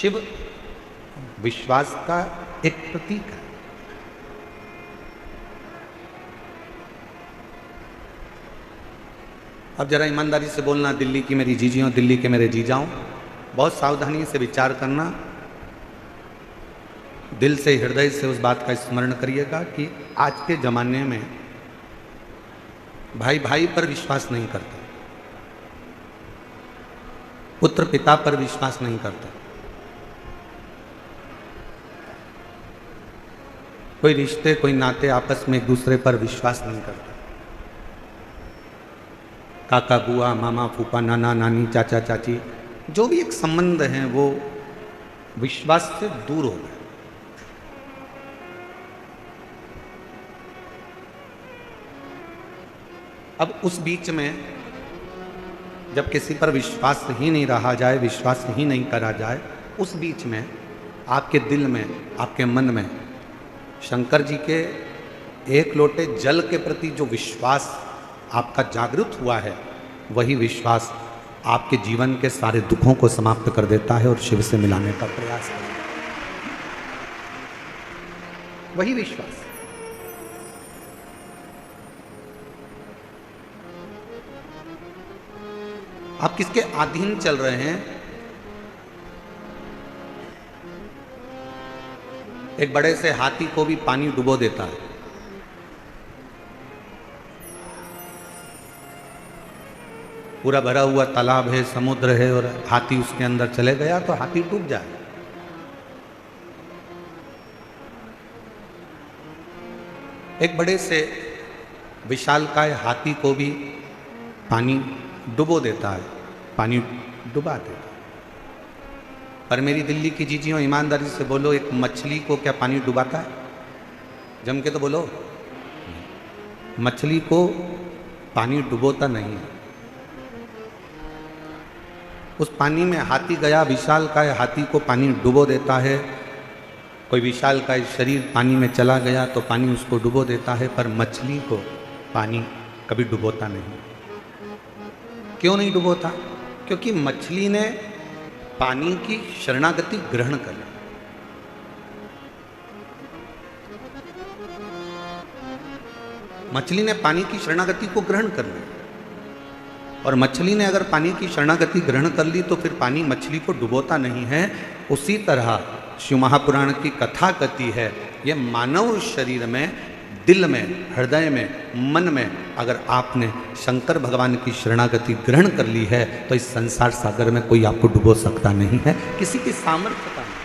शिव विश्वास का एक प्रतीक है। अब जरा ईमानदारी से बोलना, दिल्ली की मेरी जीजियों, दिल्ली के मेरे जीजाओं, बहुत सावधानी से विचार करना, दिल से हृदय से उस बात का स्मरण करिएगा कि आज के जमाने में भाई भाई पर विश्वास नहीं करता, पुत्र पिता पर विश्वास नहीं करता, कोई रिश्ते कोई नाते आपस में एक दूसरे पर विश्वास नहीं करता। काका बुआ मामा फूफा नाना नानी चाचा चाची जो भी एक संबंध हैं वो विश्वास से दूर हो गए। अब उस बीच में जब किसी पर विश्वास ही नहीं रहा जाए, विश्वास ही नहीं करा जाए, उस बीच में आपके दिल में, आपके मन में शंकर जी के एक लोटे जल के प्रति जो विश्वास आपका जागृत हुआ है, वही विश्वास आपके जीवन के सारे दुखों को समाप्त कर देता है और शिव से मिलाने का प्रयास करता है। वही विश्वास। आप किसके अधीन चल रहे हैं? एक बड़े से हाथी को भी पानी डुबो देता है। पूरा भरा हुआ तालाब है, समुद्र है और हाथी उसके अंदर चले गया तो हाथी डूब जाए। एक बड़े से विशालकाय हाथी को भी पानी डुबो देता है, पानी डुबा देता है। पर मेरी दिल्ली की जीजियों, ईमानदारी से बोलो, एक मछली को क्या पानी डुबाता है? जम के तो बोलो, मछली को पानी डुबोता नहीं है। उस पानी में हाथी गया, विशालकाय हाथी को पानी डुबो देता है। कोई विशालकाय शरीर पानी में चला गया तो पानी उसको डुबो देता है, पर मछली को पानी कभी डुबोता नहीं। क्यों नहीं डुबोता? क्योंकि मछली ने पानी की शरणागति ग्रहण कर ली। मछली ने पानी की शरणागति को ग्रहण कर ली, और मछली ने अगर पानी की शरणागति ग्रहण कर ली तो फिर पानी मछली को डुबोता नहीं है। उसी तरह शिव महापुराण की कथा कहती है, ये मानव शरीर में, दिल में, हृदय में, मन में अगर आपने शंकर भगवान की शरणागति ग्रहण कर ली है तो इस संसार सागर में कोई आपको डुबो सकता नहीं है, किसी की सामर्थ्य का नहीं।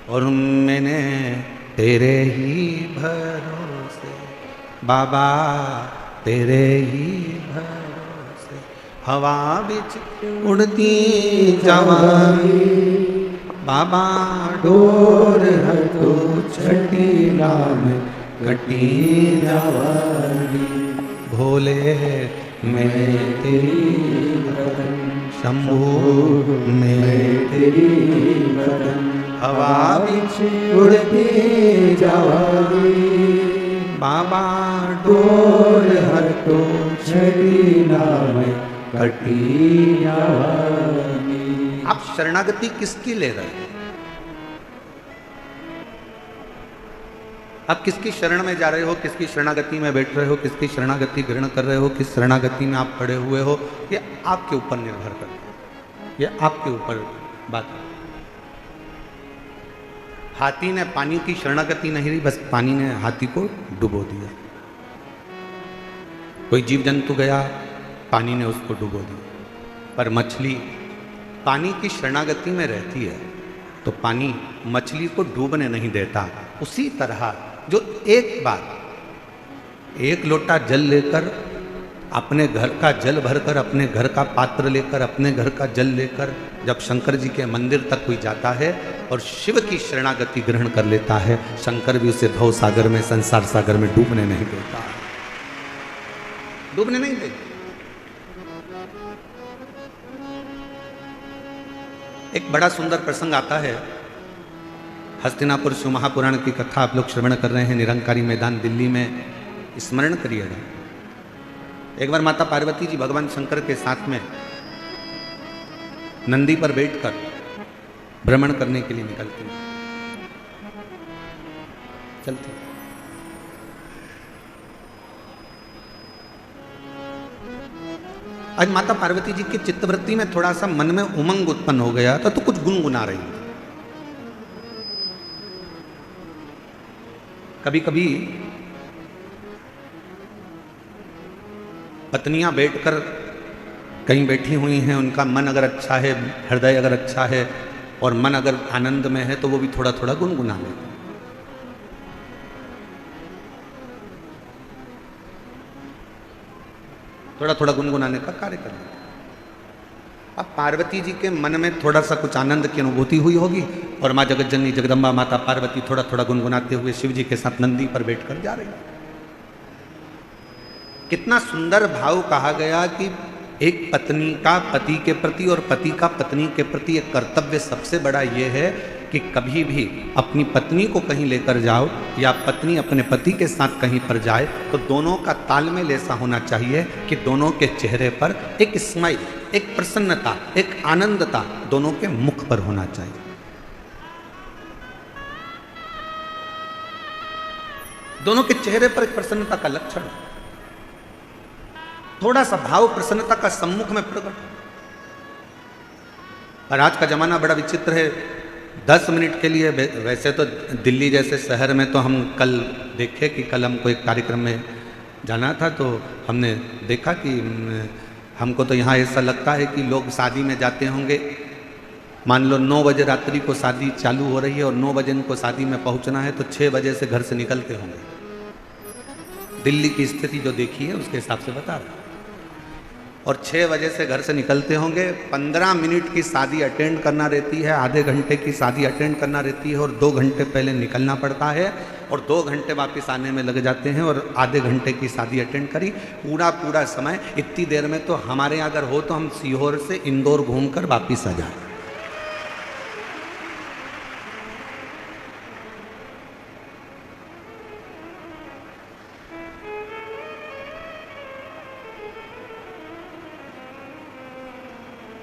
और मैंने तेरे ही भरोसे बाबा, तेरे ही भरोसे हवा बिच उड़ती जवानी, बाबा डोर हटो छठी नाम कटी जवानी, भोले मैं तेरी भगन, शंभू मैं तेरी भगन, हवा बिच उड़ती जवानी, बाबा डोर हटो छठी नाम कटी जवानी। आप शरणागति किसकी ले रहे हैं? आप किसकी शरण में जा रहे हो? किसकी शरणागति में बैठ रहे हो? किसकी शरणागति ग्रहण कर रहे हो? किस शरणागति में आप खड़े हुए हो? ये आपके ऊपर निर्भर करता है, ये आपके ऊपर बात है। हाथी ने पानी की शरणागति नहीं ली, बस पानी ने हाथी को डुबो दिया। कोई जीव जंतु गया, पानी ने उसको डुबो दिया। पर मछली पानी की शरणागति में रहती है तो पानी मछली को डूबने नहीं देता। उसी तरह जो एक बार एक लोटा जल लेकर, अपने घर का जल भरकर, अपने घर का पात्र लेकर, अपने घर का जल लेकर जब शंकर जी के मंदिर तक कोई जाता है और शिव की शरणागति ग्रहण कर लेता है, शंकर भी उसे भव सागर में, संसार सागर में डूबने नहीं देता, डूबने नहीं देता। एक बड़ा सुंदर प्रसंग आता है, हस्तिनापुर शिव महापुराण की कथा आप लोग श्रवण कर रहे हैं, निरंकारी मैदान दिल्ली में, स्मरण करिएगा। एक बार माता पार्वती जी भगवान शंकर के साथ में नंदी पर बैठकर भ्रमण करने के लिए निकलती हैं, चलती हैं। आज माता पार्वती जी की चित्तवृत्ति में थोड़ा सा मन में उमंग उत्पन्न हो गया था, तो कुछ गुनगुना रही थी। कभी कभी पत्नियां बैठकर कहीं बैठी हुई हैं, उनका मन अगर अच्छा है, हृदय अगर अच्छा है और मन अगर आनंद में है, तो वो भी थोड़ा थोड़ा गुनगुना लेते हैं। थोड़ा थोड़ा गुनगुनाने का कार्य कर लेते हैं। अब पार्वती जी के मन में थोड़ा सा कुछ आनंद की अनुभूति हुई होगी और माँ जगत जननी जगदम्बा माता पार्वती थोड़ा थोड़ा गुनगुनाते हुए शिव जी के साथ नंदी पर बैठकर जा रही है। कितना सुंदर भाव कहा गया कि एक पत्नी का पति के प्रति और पति का पत्नी के प्रति एक कर्तव्य सबसे बड़ा ये है कि कभी भी अपनी पत्नी को कहीं लेकर जाओ या पत्नी अपने पति के साथ कहीं पर जाए तो दोनों का तालमेल ऐसा होना चाहिए कि दोनों के चेहरे पर एक स्माइल, एक प्रसन्नता, एक आनंदता दोनों के मुख पर होना चाहिए। दोनों के चेहरे पर एक प्रसन्नता का लक्षण, थोड़ा सा भाव प्रसन्नता का सम्मुख में प्रकट। पर आज का जमाना बड़ा विचित्र है। 10 मिनट के लिए, वैसे तो दिल्ली जैसे शहर में तो हम कल देखे कि कल हमको एक कार्यक्रम में जाना था, तो हमने देखा कि हमको तो यहाँ ऐसा लगता है कि लोग शादी में जाते होंगे, मान लो 9 बजे रात्रि को शादी चालू हो रही है और 9 बजे इनको शादी में पहुँचना है, तो 6 बजे से घर से निकलते होंगे। दिल्ली की स्थिति जो देखी है उसके हिसाब से बता रहा। और 6 बजे से घर से निकलते होंगे, 15 मिनट की शादी अटेंड करना रहती है, आधे घंटे की शादी अटेंड करना रहती है और 2 घंटे पहले निकलना पड़ता है और 2 घंटे वापस आने में लग जाते हैं और आधे घंटे की शादी अटेंड करी। पूरा समय इतनी देर में तो हमारे यहाँ अगर हो तो हम सीहोर से इंदौर घूमकर वापिस आ जाए।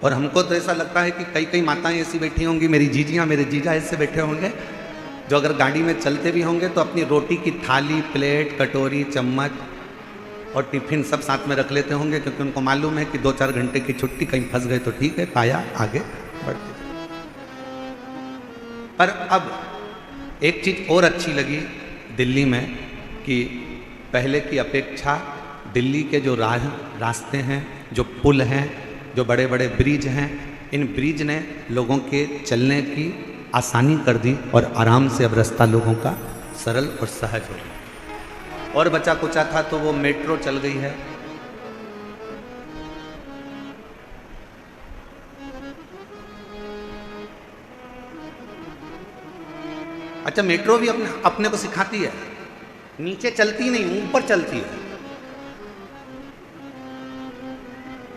और हमको तो ऐसा लगता है कि कई कई माताएं ऐसी बैठी होंगी, मेरी जीजियाँ मेरे जीजा ऐसे बैठे होंगे जो अगर गाड़ी में चलते भी होंगे तो अपनी रोटी की थाली, प्लेट, कटोरी, चम्मच और टिफिन सब साथ में रख लेते होंगे, क्योंकि उनको मालूम है कि 2-4 घंटे की छुट्टी, कहीं फंस गए तो ठीक है, पाया आगे बढ़ते। पर अब एक चीज़ और अच्छी लगी दिल्ली में कि पहले की अपेक्षा दिल्ली के जो रास्ते हैं, जो पुल हैं, जो बड़े बड़े ब्रिज हैं, इन ब्रिज ने लोगों के चलने की आसानी कर दी और आराम से अब रास्ता लोगों का सरल और सहज हो गया। और बचा कुचा था तो वो मेट्रो चल गई है। अच्छा, मेट्रो भी अपने को सिखाती है, नीचे चलती नहीं, ऊपर चलती है।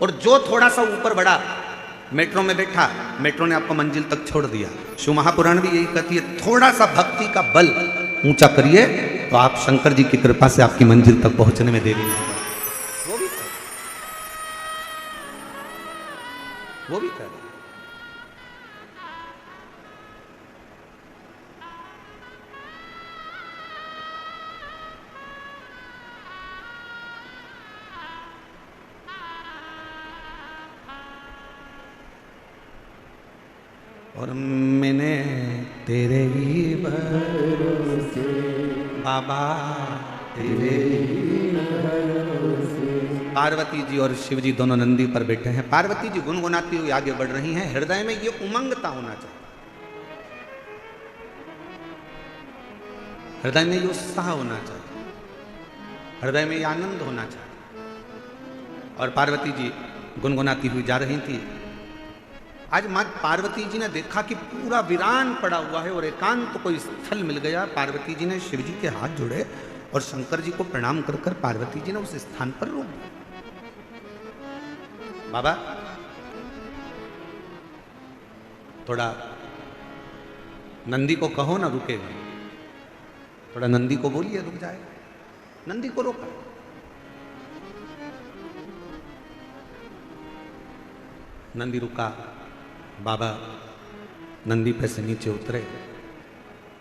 और जो थोड़ा सा ऊपर बढ़ा, मेट्रो में बैठा, मेट्रो ने आपको मंजिल तक छोड़ दिया। शिव महापुराण भी यही कहती है, थोड़ा सा भक्ति का बल ऊंचा करिए तो आप शंकर जी की कृपा से आपकी मंजिल तक पहुंचने में देरी नहीं। वो भी कर और मैंने तेरे ही भरोसे बाबा, तेरे ही भरोसे। पार्वती जी और शिव जी दोनों नंदी पर बैठे हैं। पार्वती जी गुनगुनाती हुई आगे बढ़ रही हैं। हृदय में ये उमंगता होना चाहिए, हृदय में ये उत्साह होना चाहिए, हृदय में ये आनंद होना चाहिए। और पार्वती जी गुनगुनाती हुई जा रही थी। आज माँ पार्वती जी ने देखा कि पूरा वीरान पड़ा हुआ है और एकांत तो कोई स्थल मिल गया। पार्वती जी ने शिव जी के हाथ जोड़े और शंकर जी को प्रणाम कर कर पार्वती जी ने उस स्थान पर रोक दिया। बाबा, थोड़ा नंदी को कहो ना रुकेगा, थोड़ा नंदी को बोलिए रुक जाए। नंदी को रोका। नंदी रुका, बाबा नंदी पे से नीचे उतरे।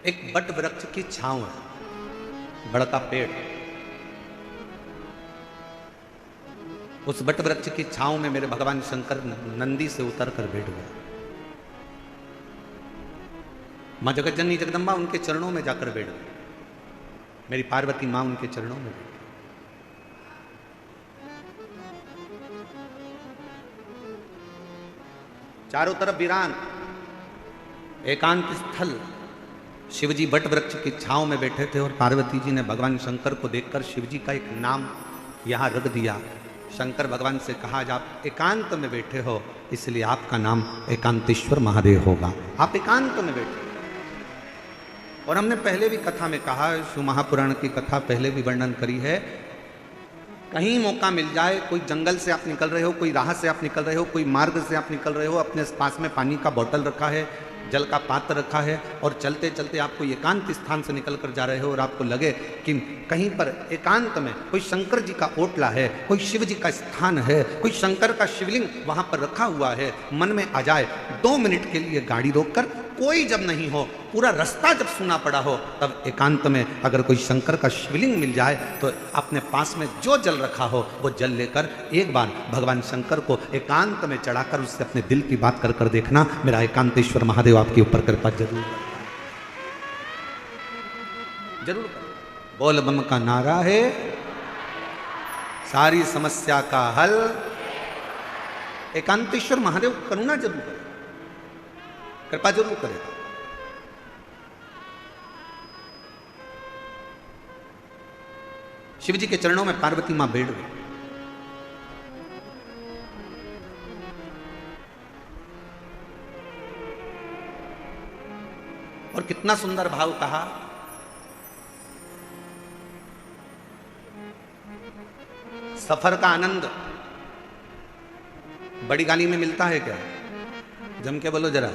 एक बट वृक्ष की छांव है, बड़का पेड़। उस बट वृक्ष की छांव में मेरे भगवान शंकर नंदी से उतर कर बैठ गए। मां जगत जननी जगदम्बा उनके चरणों में जाकर बैठ गई। मेरी पार्वती मां उनके चरणों में बैठी। चारों तरफ वीरान, एकांत स्थल। शिवजी बट वृक्ष की छांव में बैठे थे और पार्वती जी ने भगवान शंकर को देखकर शिवजी का एक नाम यहां रख दिया। शंकर भगवान से कहा, आज आप एकांत में बैठे हो, इसलिए आपका नाम एकांतेश्वर महादेव होगा। आप एकांत में बैठे। और हमने पहले भी कथा में कहा, शिव महापुराण की कथा पहले भी वर्णन करी है, कहीं मौका मिल जाए, कोई जंगल से आप निकल रहे हो, कोई राह से आप निकल रहे हो, कोई मार्ग से आप निकल रहे हो, अपने पास में पानी का बोतल रखा है, जल का पात्र रखा है, और चलते चलते आप कोई एकांत स्थान से निकल कर जा रहे हो और आपको लगे कि कहीं पर एकांत में कोई शंकर जी का ओटला है, कोई शिव जी का स्थान है, कोई शंकर का शिवलिंग वहां पर रखा हुआ है, मन में आ जाए, 2 मिनट के लिए गाड़ी रोककर, कोई जब नहीं हो, पूरा रास्ता जब सुना पड़ा हो, तब एकांत में अगर कोई शंकर का शिवलिंग मिल जाए तो अपने पास में जो जल रखा हो वो जल लेकर एक बार भगवान शंकर को एकांत में चढ़ाकर उससे अपने दिल की बात कर कर देखना। मेरा एकांतेश्वर महादेव आपके ऊपर कृपा जरूर जरूर। बोल बम का नारा है, सारी समस्या का हल। एकांतेश्वर महादेव करुणा जरूर करे, कृपा जरूर करेगा। शिव जी के चरणों में पार्वती मां बैठ गई। और कितना सुंदर भाव कहा, सफर का आनंद बड़ी गाड़ी में मिलता है क्या? जम के बोलो जरा।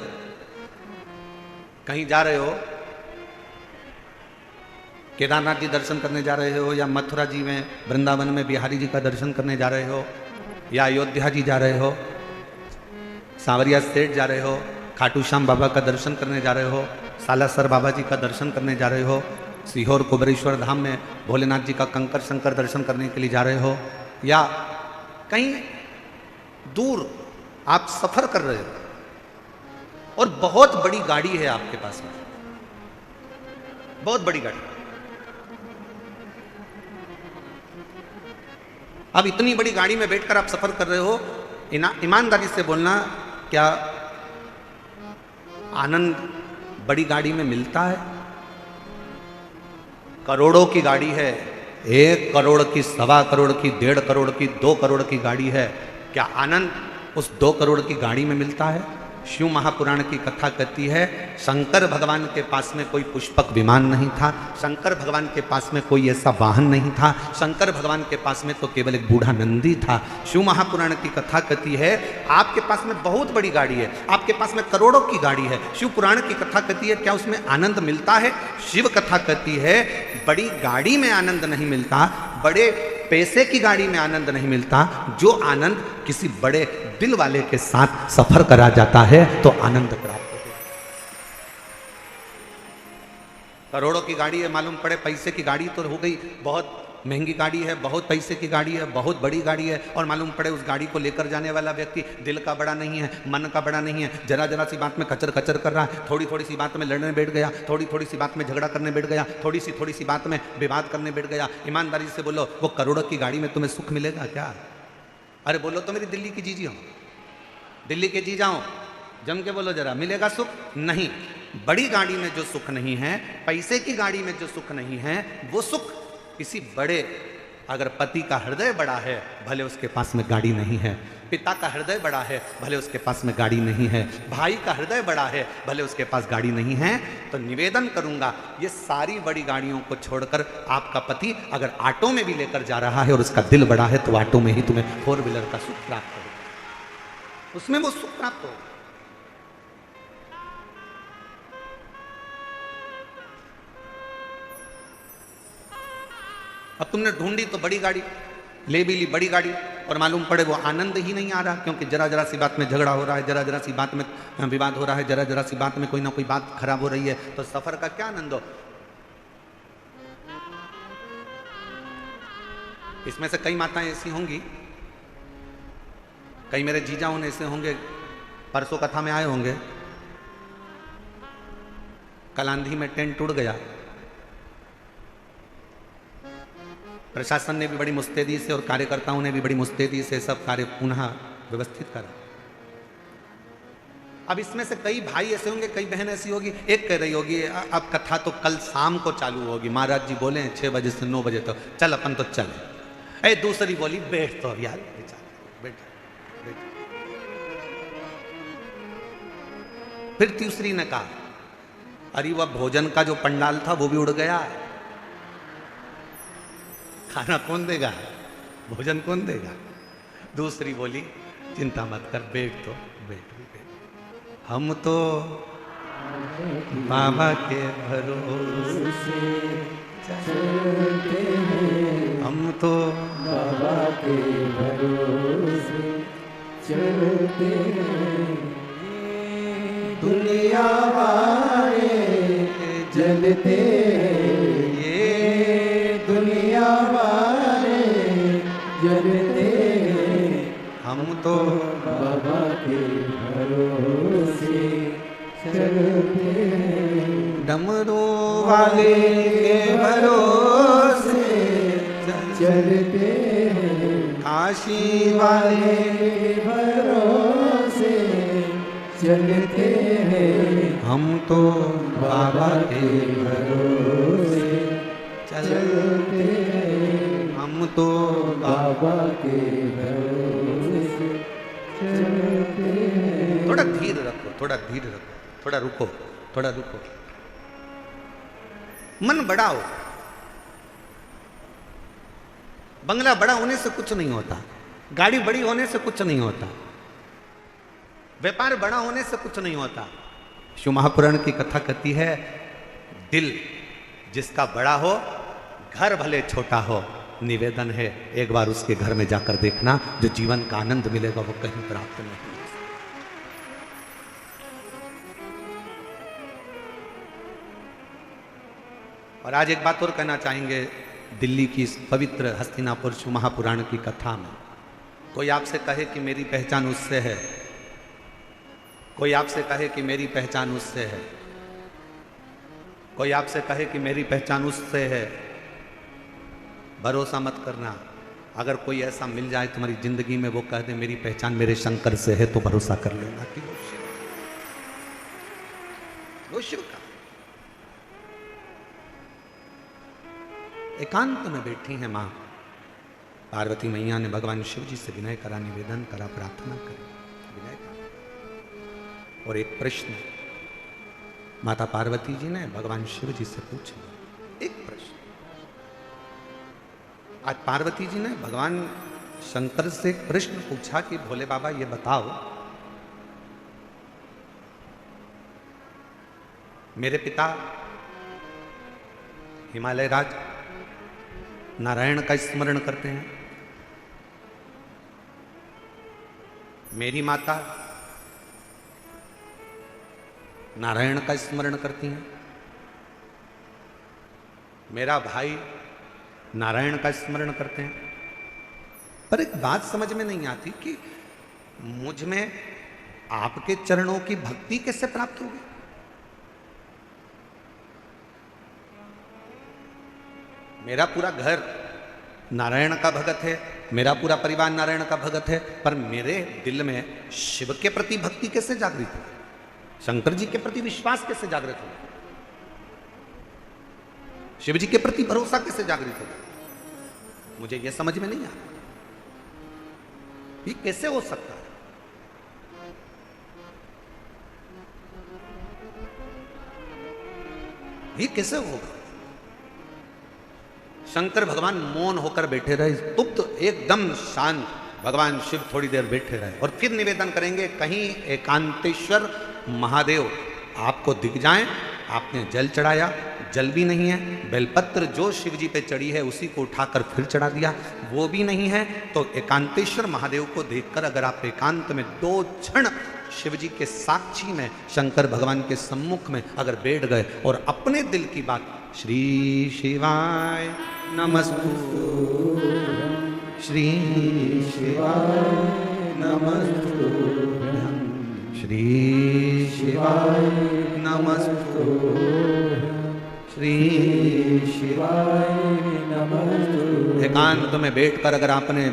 कहीं जा रहे हो, केदारनाथ जी दर्शन करने जा रहे हो, या मथुरा जी में वृंदावन में बिहारी जी का दर्शन करने जा रहे हो, या अयोध्या जी जा रहे हो, सांवरिया सेठ जा रहे हो, खाटू श्याम बाबा का दर्शन करने जा रहे हो, सालासर बाबा जी का दर्शन करने जा रहे हो, सीहोर कुबरेश्वर धाम में भोलेनाथ जी का कंकर शंकर दर्शन करने के लिए जा रहे हो, या कहीं दूर आप सफर कर रहे हो और बहुत बड़ी गाड़ी है आपके पास में, बहुत बड़ी गाड़ी। अब इतनी बड़ी गाड़ी में बैठकर आप सफर कर रहे हो, ईमानदारी से बोलना, क्या आनंद बड़ी गाड़ी में मिलता है? करोड़ों की गाड़ी है, 1 करोड़ की, 1.25 करोड़ की, 1.5 करोड़ की, 2 करोड़ की गाड़ी है। क्या आनंद उस 2 करोड़ की गाड़ी में मिलता है? शिव महापुराण की कथा कहती है, शंकर भगवान के पास में कोई पुष्पक विमान नहीं था, शंकर भगवान के पास में कोई ऐसा वाहन नहीं था, शंकर भगवान के पास में तो केवल एक बूढ़ा नंदी था। शिव महापुराण की कथा कहती है, आपके पास में बहुत बड़ी गाड़ी है, आपके पास में करोड़ों की गाड़ी है। शिव पुराण की कथा कहती है, क्या उसमें आनंद मिलता है? शिव कथा कहती है, बड़ी गाड़ी में आनंद नहीं मिलता, बड़े पैसे की गाड़ी में आनंद नहीं मिलता, जो आनंद किसी बड़े दिल वाले के साथ सफर करा जाता है तो आनंद प्राप्त होता है। करोड़ों की गाड़ी है, मालूम पड़े पैसे की गाड़ी तो हो गई, बहुत महंगी गाड़ी है, बहुत पैसे की गाड़ी है, बहुत बड़ी गाड़ी है, और मालूम पड़े उस गाड़ी को लेकर जाने वाला व्यक्ति दिल का बड़ा नहीं है, मन का बड़ा नहीं है, जरा जरा सी बात में कचर कचर कर रहा है, थोड़ी थोड़ी सी बात में लड़ने बैठ गया, थोड़ी थोड़ी सी बात में झगड़ा करने बैठ गया, थोड़ी सी बात में विवाद करने बैठ गया। ईमानदारी से बोलो, वो करोड़ों की गाड़ी में तुम्हें सुख मिलेगा क्या? अरे बोलो तो मेरी दिल्ली की जीजी हो, दिल्ली के जी जाओ, जम के बोलो जरा, मिलेगा सुख? नहीं। बड़ी गाड़ी में जो सुख नहीं है, पैसे की गाड़ी में जो सुख नहीं है, वो सुख किसी बड़े, अगर पति का हृदय बड़ा है, भले उसके पास में गाड़ी नहीं है, पिता का हृदय बड़ा है, भले उसके पास में गाड़ी नहीं है, भाई का हृदय बड़ा है, भले उसके पास गाड़ी नहीं है, तो निवेदन करूंगा, ये सारी बड़ी गाड़ियों को छोड़कर आपका पति अगर ऑटो में भी लेकर जा रहा है और उसका दिल बड़ा है, तो ऑटो में ही तुम्हें 4 व्हीलर का सुख प्राप्त होगा, उसमें वो सुख प्राप्त होगा। अब तुमने ढूंढी तो बड़ी गाड़ी, ले भी ली बड़ी गाड़ी, और मालूम पड़े वो आनंद ही नहीं आ रहा, क्योंकि जरा जरा सी बात में झगड़ा हो रहा है, जरा जरा सी बात में विवाद हो रहा है, जरा जरा सी बात में कोई ना कोई बात खराब हो रही है, तो सफर का क्या आनंद हो। इसमें से कई माताएं ऐसी होंगी, कई मेरे जीजा उन ऐसे होंगे, परसों कथा में आए होंगे, कल आंधी में टेंट टूट गया, प्रशासन ने भी बड़ी मुस्तैदी से और कार्यकर्ताओं ने भी बड़ी मुस्तैदी से सब कार्य पुनः व्यवस्थित करा। अब इसमें से कई भाई ऐसे होंगे, कई बहन ऐसी होगी, एक कह रही होगी अब कथा तो कल शाम को चालू होगी, महाराज जी बोले 6 बजे से 9 बजे तक, चल अपन तो चले। दूसरी बोली बैठ तो अब यार, बैठ। फिर तीसरी ने कहा अरे वह भोजन का जो पंडाल था वो भी उड़ गया, खाना कौन देगा, भोजन कौन देगा। दूसरी बोली चिंता मत कर, बैठ तो बैठ। हम तो बाबा के भरोसे चलते हैं, हम तो बाबा के भरोसे चलते हैं, दुनिया वाले जलते हैं, ये दुनिया वाले जलते हैं, हम तो बाबा के भरोसे चलते हैं, डमरू वाले के भरोसे चलते हैं, काशी वाले के भरोसे चलते हैं, हम तो बाबा के भरोसे चलते हैं, हम तो बाबा के भरोसे चलते हैं। थोड़ा धीर रखो, थोड़ा धीर रखो, थोड़ा रुको, थोड़ा रुको। मन बढ़ाओ। बंगला बड़ा होने से कुछ नहीं होता, गाड़ी बड़ी होने से कुछ नहीं होता, व्यापार बड़ा होने से कुछ नहीं होता। शिव महापुराण की कथा कहती है दिल जिसका बड़ा हो, घर भले छोटा हो, निवेदन है एक बार उसके घर में जाकर देखना, जो जीवन का आनंद मिलेगा वो कहीं प्राप्त नहीं। और आज एक बात और कहना चाहेंगे, दिल्ली की इस पवित्र हस्तिनापुर शिव महापुराण की कथा में कोई आपसे कहे कि मेरी पहचान उससे है, कोई आपसे कहे कि मेरी पहचान उससे है, कोई आपसे कहे कि मेरी पहचान उससे है, भरोसा मत करना। अगर कोई ऐसा मिल जाए तुम्हारी जिंदगी में, वो कह दे मेरी पहचान मेरे शंकर से है, तो भरोसा कर लेना कि वो शिव का। एकांत में बैठी है मां पार्वती मैया ने भगवान शिव जी से विनय करा, निवेदन करा, प्रार्थना करी, विनय करा। और एक प्रश्न माता पार्वती जी ने भगवान शिव जी से पूछा, एक प्रश्न। आज पार्वती जी ने भगवान शंकर से एक प्रश्न पूछा कि भोले बाबा ये बताओ, मेरे पिता हिमालय राज नारायण का स्मरण करते हैं, मेरी माता नारायण का स्मरण करती हैं, मेरा भाई नारायण का स्मरण करते हैं, पर एक बात समझ में नहीं आती कि मुझ में आपके चरणों की भक्ति कैसे प्राप्त होगी। मेरा पूरा घर नारायण का भगत है, मेरा पूरा परिवार नारायण का भगत है, पर मेरे दिल में शिव के प्रति भक्ति कैसे जागृत हो, शंकर जी के प्रति विश्वास कैसे जागृत हो, शिव जी के प्रति भरोसा कैसे जागृत हो, मुझे यह समझ में नहीं आता। ये कैसे हो सकता है? ये कैसे होगा? शंकर भगवान मौन होकर बैठे रहे, स्तुप्त, एकदम शांत। भगवान शिव थोड़ी देर बैठे रहे और फिर निवेदन करेंगे, कहीं एकांतेश्वर महादेव आपको दिख जाएं आपने जल चढ़ाया, जल भी नहीं है। बेलपत्र जो शिव जी पे चढ़ी है उसी को उठाकर फिर चढ़ा दिया, वो भी नहीं है। तो एकांतेश्वर महादेव को देखकर अगर आप एकांत में 2 क्षण शिव जी के साक्षी में, शंकर भगवान के सम्मुख में अगर बैठ गए और अपने दिल की बात, श्री शिवाय नमस्तु, श्री शिवाय नमस्तु, श्री शिवाय नमस्तु, श्री शिवाय नमस्तु। एकांत में बैठकर अगर आपने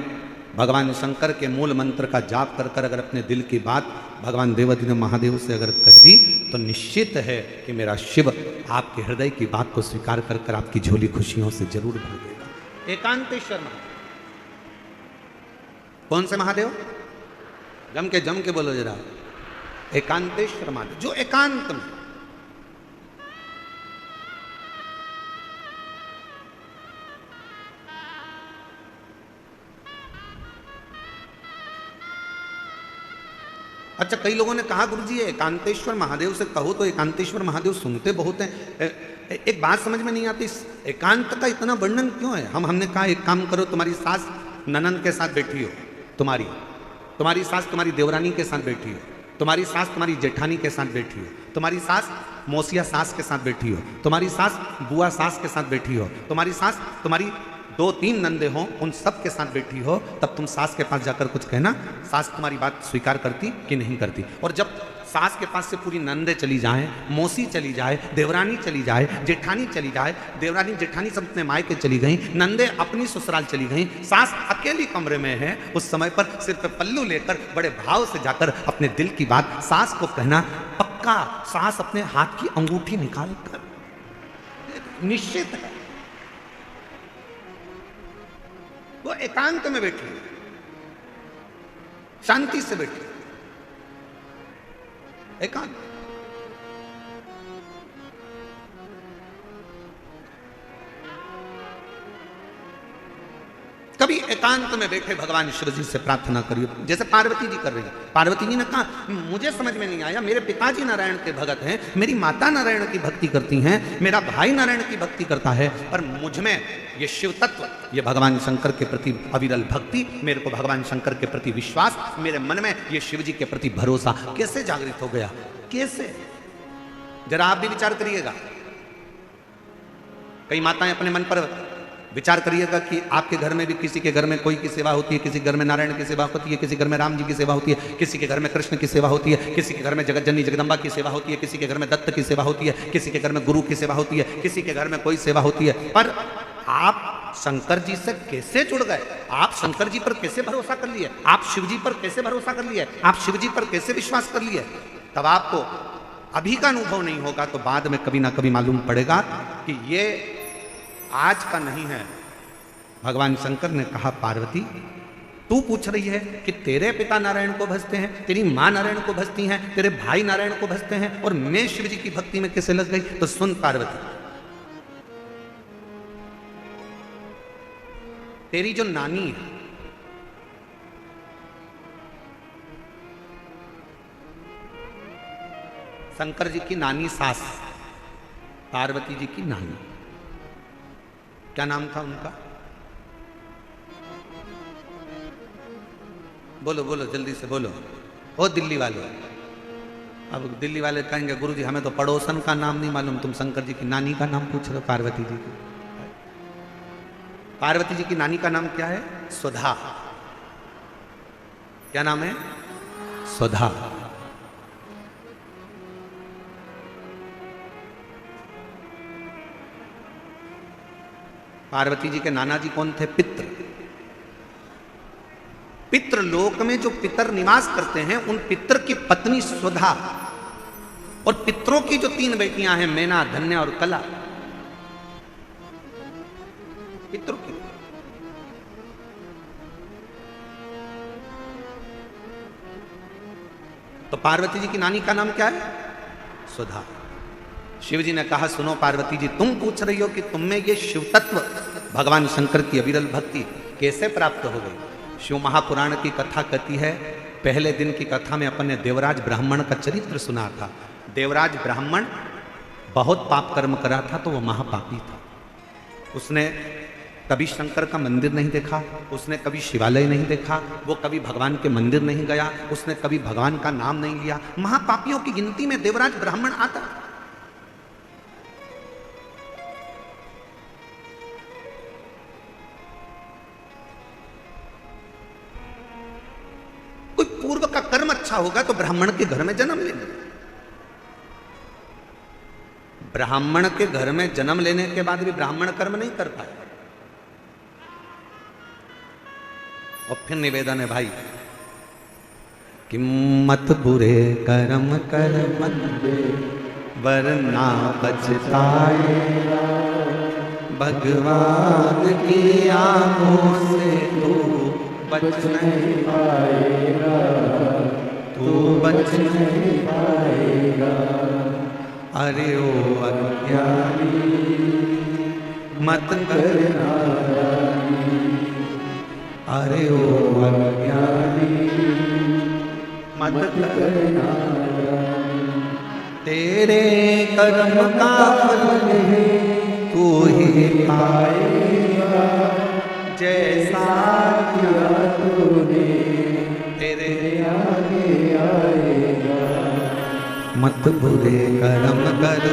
भगवान शंकर के मूल मंत्र का जाप कर कर अगर अपने दिल की बात भगवान देवाधिदेव महादेव से अगर कह दी, तो निश्चित है कि मेरा शिव आपके हृदय की बात को स्वीकार कर कर आपकी झोली खुशियों से जरूर भर देगा। एकांतेश्वर महादेव। कौन से महादेव? जम के बोलो जरा। एकांतेश्वर महादेव, जो एकांत में, अच्छा कई लोगों ने कहा गुरुजी एकांतेश्वर महादेव से कहो तो एकांतेश्वर महादेव सुनते बहुत हैं। एक बात समझ में नहीं आती, एकांत का इतना वर्णन क्यों है? हमने कहा एक काम करो, तुम्हारी सास ननन के साथ बैठी हो, तुम्हारी सास तुम्हारी देवरानी के साथ बैठी हो, तुम्हारी सास तुम्हारी जेठानी के साथ बैठी हो, तुम्हारी सास मौसिया सास के साथ बैठी हो, तुम्हारी सास बुआ सास के साथ बैठी हो, तुम्हारी सास तुम्हारी 2-3 नंदे हों उन सब के साथ बैठी हो, तब तुम सास के पास जाकर कुछ कहना, सास तुम्हारी बात स्वीकार करती कि नहीं करती। और जब सास के पास से पूरी नंदे चली जाएं, मौसी चली जाए, देवरानी चली जाए, जेठानी चली जाए, देवरानी जेठानी सब अपने मायके चली गई, नंदे अपनी ससुराल चली गई, सास अकेली कमरे में है, उस समय पर सिर पे पल्लू लेकर बड़े भाव से जाकर अपने दिल की बात सास को कहना, पक्का सास अपने हाथ की अंगूठी निकाल कर, निश्चित है वो एकांत में बैठी, शांति से बैठी, एकांत। कभी एकांत में बैठे भगवान शिव जी से प्रार्थना करिए, जैसे पार्वती जी कर रही है। पार्वती जी ने कहा मुझे समझ में नहीं आया, मेरे पिताजी नारायण के भगत हैं, मेरी माता नारायण की भक्ति करती हैं, मेरा भाई नारायण की भक्ति करता है, पर मुझ में ये शिव तत्व, ये भगवान शंकर के प्रति अविरल भक्ति, मेरे को भगवान शंकर के प्रति विश्वास, मेरे मन में ये शिव जी के प्रति भरोसा कैसे जागृत हो गया? कैसे? जरा आप भी विचार करिएगा। कई माताएं अपने मन पर विचार करिएगा कि आपके घर में भी किसी के घर में कोई की सेवा होती है, किसी घर में नारायण की सेवा होती है, किसी घर में राम जी की सेवा होती है, किसी के घर में कृष्ण की सेवा होती है, किसी के घर में जगत जननी जगदम्बा की सेवा होती है, किसी के घर में दत्त की सेवा होती है, किसी के घर में गुरु की सेवा होती है, किसी के घर में कोई सेवा होती है। पर आप शंकर जी से कैसे जुड़ गए? आप शंकर जी पर कैसे भरोसा कर लिए? आप शिव जी पर कैसे भरोसा कर लिए? आप शिव जी पर कैसे विश्वास कर लिए? तब आपको अभी का अनुभव नहीं होगा तो बाद में कभी ना कभी मालूम पड़ेगा कि ये आज का नहीं है। भगवान शंकर ने कहा पार्वती तू पूछ रही है कि तेरे पिता नारायण को भजते हैं, तेरी मां नारायण को भजती हैं, तेरे भाई नारायण को भजते हैं और मैं शिव जी की भक्ति में कैसे लग गई? तो सुन पार्वती, तेरी जो नानी है शंकर जी की नानी सास, पार्वती जी की नानी, क्या नाम था उनका? बोलो बोलो जल्दी से बोलो। ओ दिल्ली वाले, अब दिल्ली वाले कहेंगे गुरुजी हमें तो पड़ोसन का नाम नहीं मालूम, तुम शंकर जी की नानी का नाम पूछ रहे हो। पार्वती जी की, पार्वती जी की नानी का नाम क्या है? सुधा। क्या नाम है? सुधा। पार्वती जी के नाना जी कौन थे? पित्र। पितृ लोक में जो पितर निवास करते हैं उन पितर की पत्नी सुधा और पितरों की जो 3 बेटियां हैं मैना, धन्या और कला, पितरों की। तो पार्वती जी की नानी का नाम क्या है? सुधा। शिव जी ने कहा सुनो पार्वती जी, तुम पूछ रही हो कि तुम में ये शिव तत्व भगवान शंकर की अविरल भक्ति कैसे प्राप्त हो गई? शिव महापुराण की कथा कहती है, पहले दिन की कथा में अपन ने देवराज ब्राह्मण का चरित्र सुना था। देवराज ब्राह्मण बहुत पाप कर्म करा था तो वो महापापी था। उसने कभी शंकर का मंदिर नहीं देखा, उसने कभी शिवालय नहीं देखा, वो कभी भगवान के मंदिर नहीं गया, उसने कभी भगवान का नाम नहीं लिया। महापापियों की गिनती में देवराज ब्राह्मण आता। कोई पूर्व का कर्म अच्छा होगा तो ब्राह्मण के घर में जन्म लेना। ब्राह्मण के घर में जन्म लेने के बाद भी ब्राह्मण कर्म नहीं कर पाए। और फिर निवेदन है भाई कि मत बुरे कर्म कर बंदे वरना पछताएगा, भगवान की आंखों से तू बच नहीं पाएगा, तू बच नहीं पाएगा। अरे ओ अज्ञानी मत करना, अरे ओ अज्ञानी मत करना, तेरे कर्म का फल तू ही पाएगा, जैसा किया तूने तेरे आगे आएगा। मत बुरे कर्म कर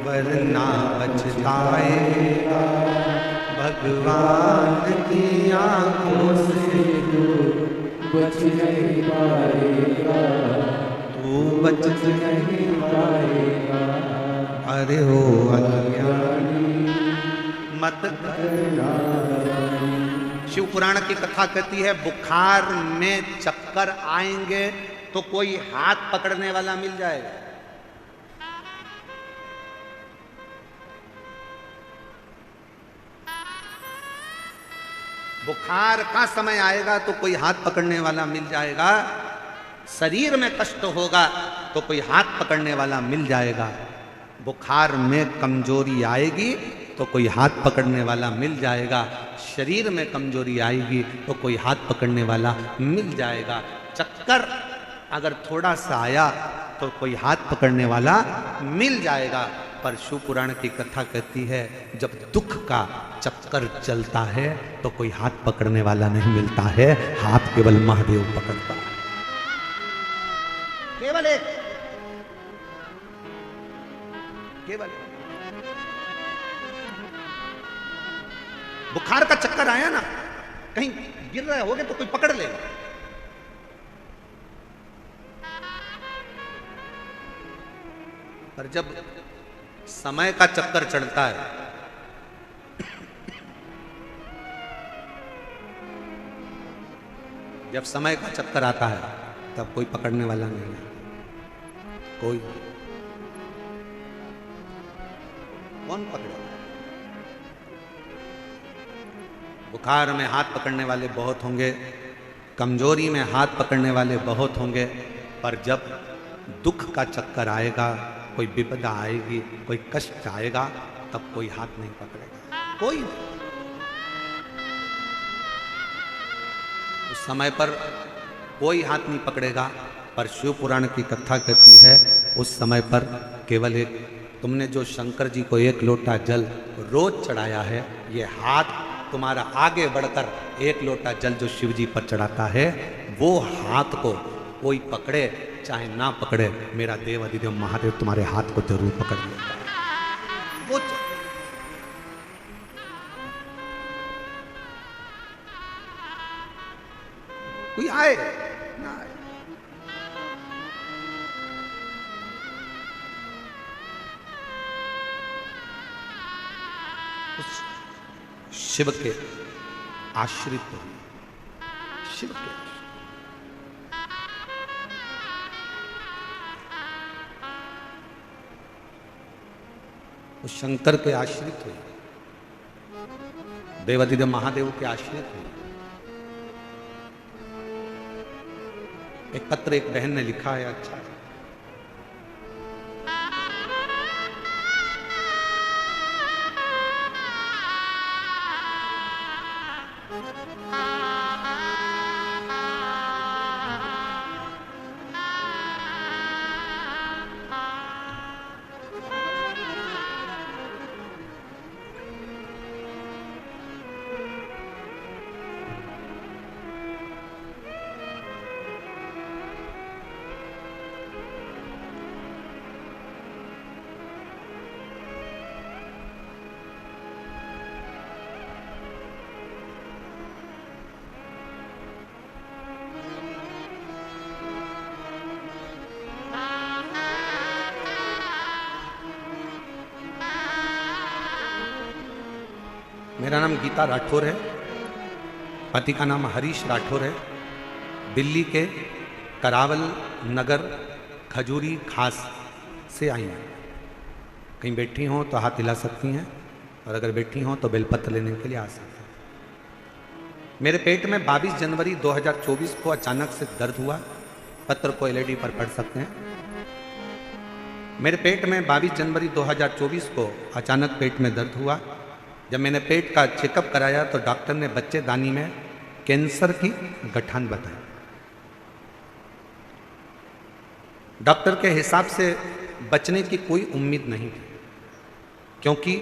वरना पछताएगा, भगवान की आंखों से तू बच नहीं पाएगा, तू बच नहीं पाएगा। अरे हो अज्ञानी मत करना। शिव पुराण की कथा कहती है बुखार में चक्कर आएंगे तो कोई हाथ पकड़ने वाला मिल जाएगा। बुखार का समय आएगा तो कोई हाथ पकड़ने वाला मिल जाएगा। शरीर में कष्ट होगा तो कोई हाथ पकड़ने वाला मिल जाएगा। बुखार में कमजोरी आएगी तो कोई हाथ पकड़ने वाला मिल जाएगा। शरीर में कमजोरी आएगी तो कोई हाथ पकड़ने वाला मिल जाएगा। चक्कर अगर थोड़ा सा आया तो कोई हाथ पकड़ने वाला मिल जाएगा। पर शिव पुराण की कथा कहती है जब दुख का चक्कर चलता है तो कोई हाथ पकड़ने वाला नहीं मिलता है, हाथ केवल महादेव पकड़ता है। केवल एक, केवल बुखार का चक्कर आया ना, कहीं गिर रहे होगे तो कोई पकड़ लेगा। पर जब समय का चक्कर चढ़ता है जब समय का चक्कर आता है तब कोई पकड़ने वाला नहीं है। कोई कौन पकड़ेगा? बुखार में हाथ पकड़ने वाले बहुत होंगे, कमजोरी में हाथ पकड़ने वाले बहुत होंगे, पर जब दुख का चक्कर आएगा, कोई विपदा आएगी, कोई कष्ट आएगा, तब कोई हाथ नहीं पकड़ेगा। कोई नहीं। उस समय पर कोई हाथ नहीं पकड़ेगा। पर शिव पुराण की कथा कहती है उस समय पर केवल एक, तुमने जो शंकर जी को एक लोटा जल रोज चढ़ाया है, ये हाथ तुम्हारा आगे बढ़कर एक लोटा जल जो शिव जी पर चढ़ाता है, वो हाथ को कोई पकड़े चाहे ना पकड़े, मेरा देव अधिदेव महादेव तुम्हारे हाथ को जरूर पकड़ लेगा। वो कोई आए ना आए, उस शिव के आश्रित हो, शिव के उस शंकर के आश्रित हुई, देवाधिदेव महादेव के आश्रित हुई। एक पत्र एक बहन ने लिखा है, अच्छा है। मेरा नाम गीता राठौर है, पति का नाम हरीश राठौर है। दिल्ली के करावल नगर खजूरी खास से आई हैं। कहीं बैठी हों तो हाथ हिला सकती हैं, और अगर बैठी हों तो बेलपत्र लेने के लिए आ सकती हैं। मेरे पेट में 22 जनवरी 2024 को अचानक से दर्द हुआ। पत्र को एलईडी पर पढ़ सकते हैं। मेरे पेट में 22 जनवरी 2024 को अचानक पेट में दर्द हुआ। जब मैंने पेट का चेकअप कराया तो डॉक्टर ने बच्चेदानी में कैंसर की गठान बताई। डॉक्टर के हिसाब से बचने की कोई उम्मीद नहीं थी, क्योंकि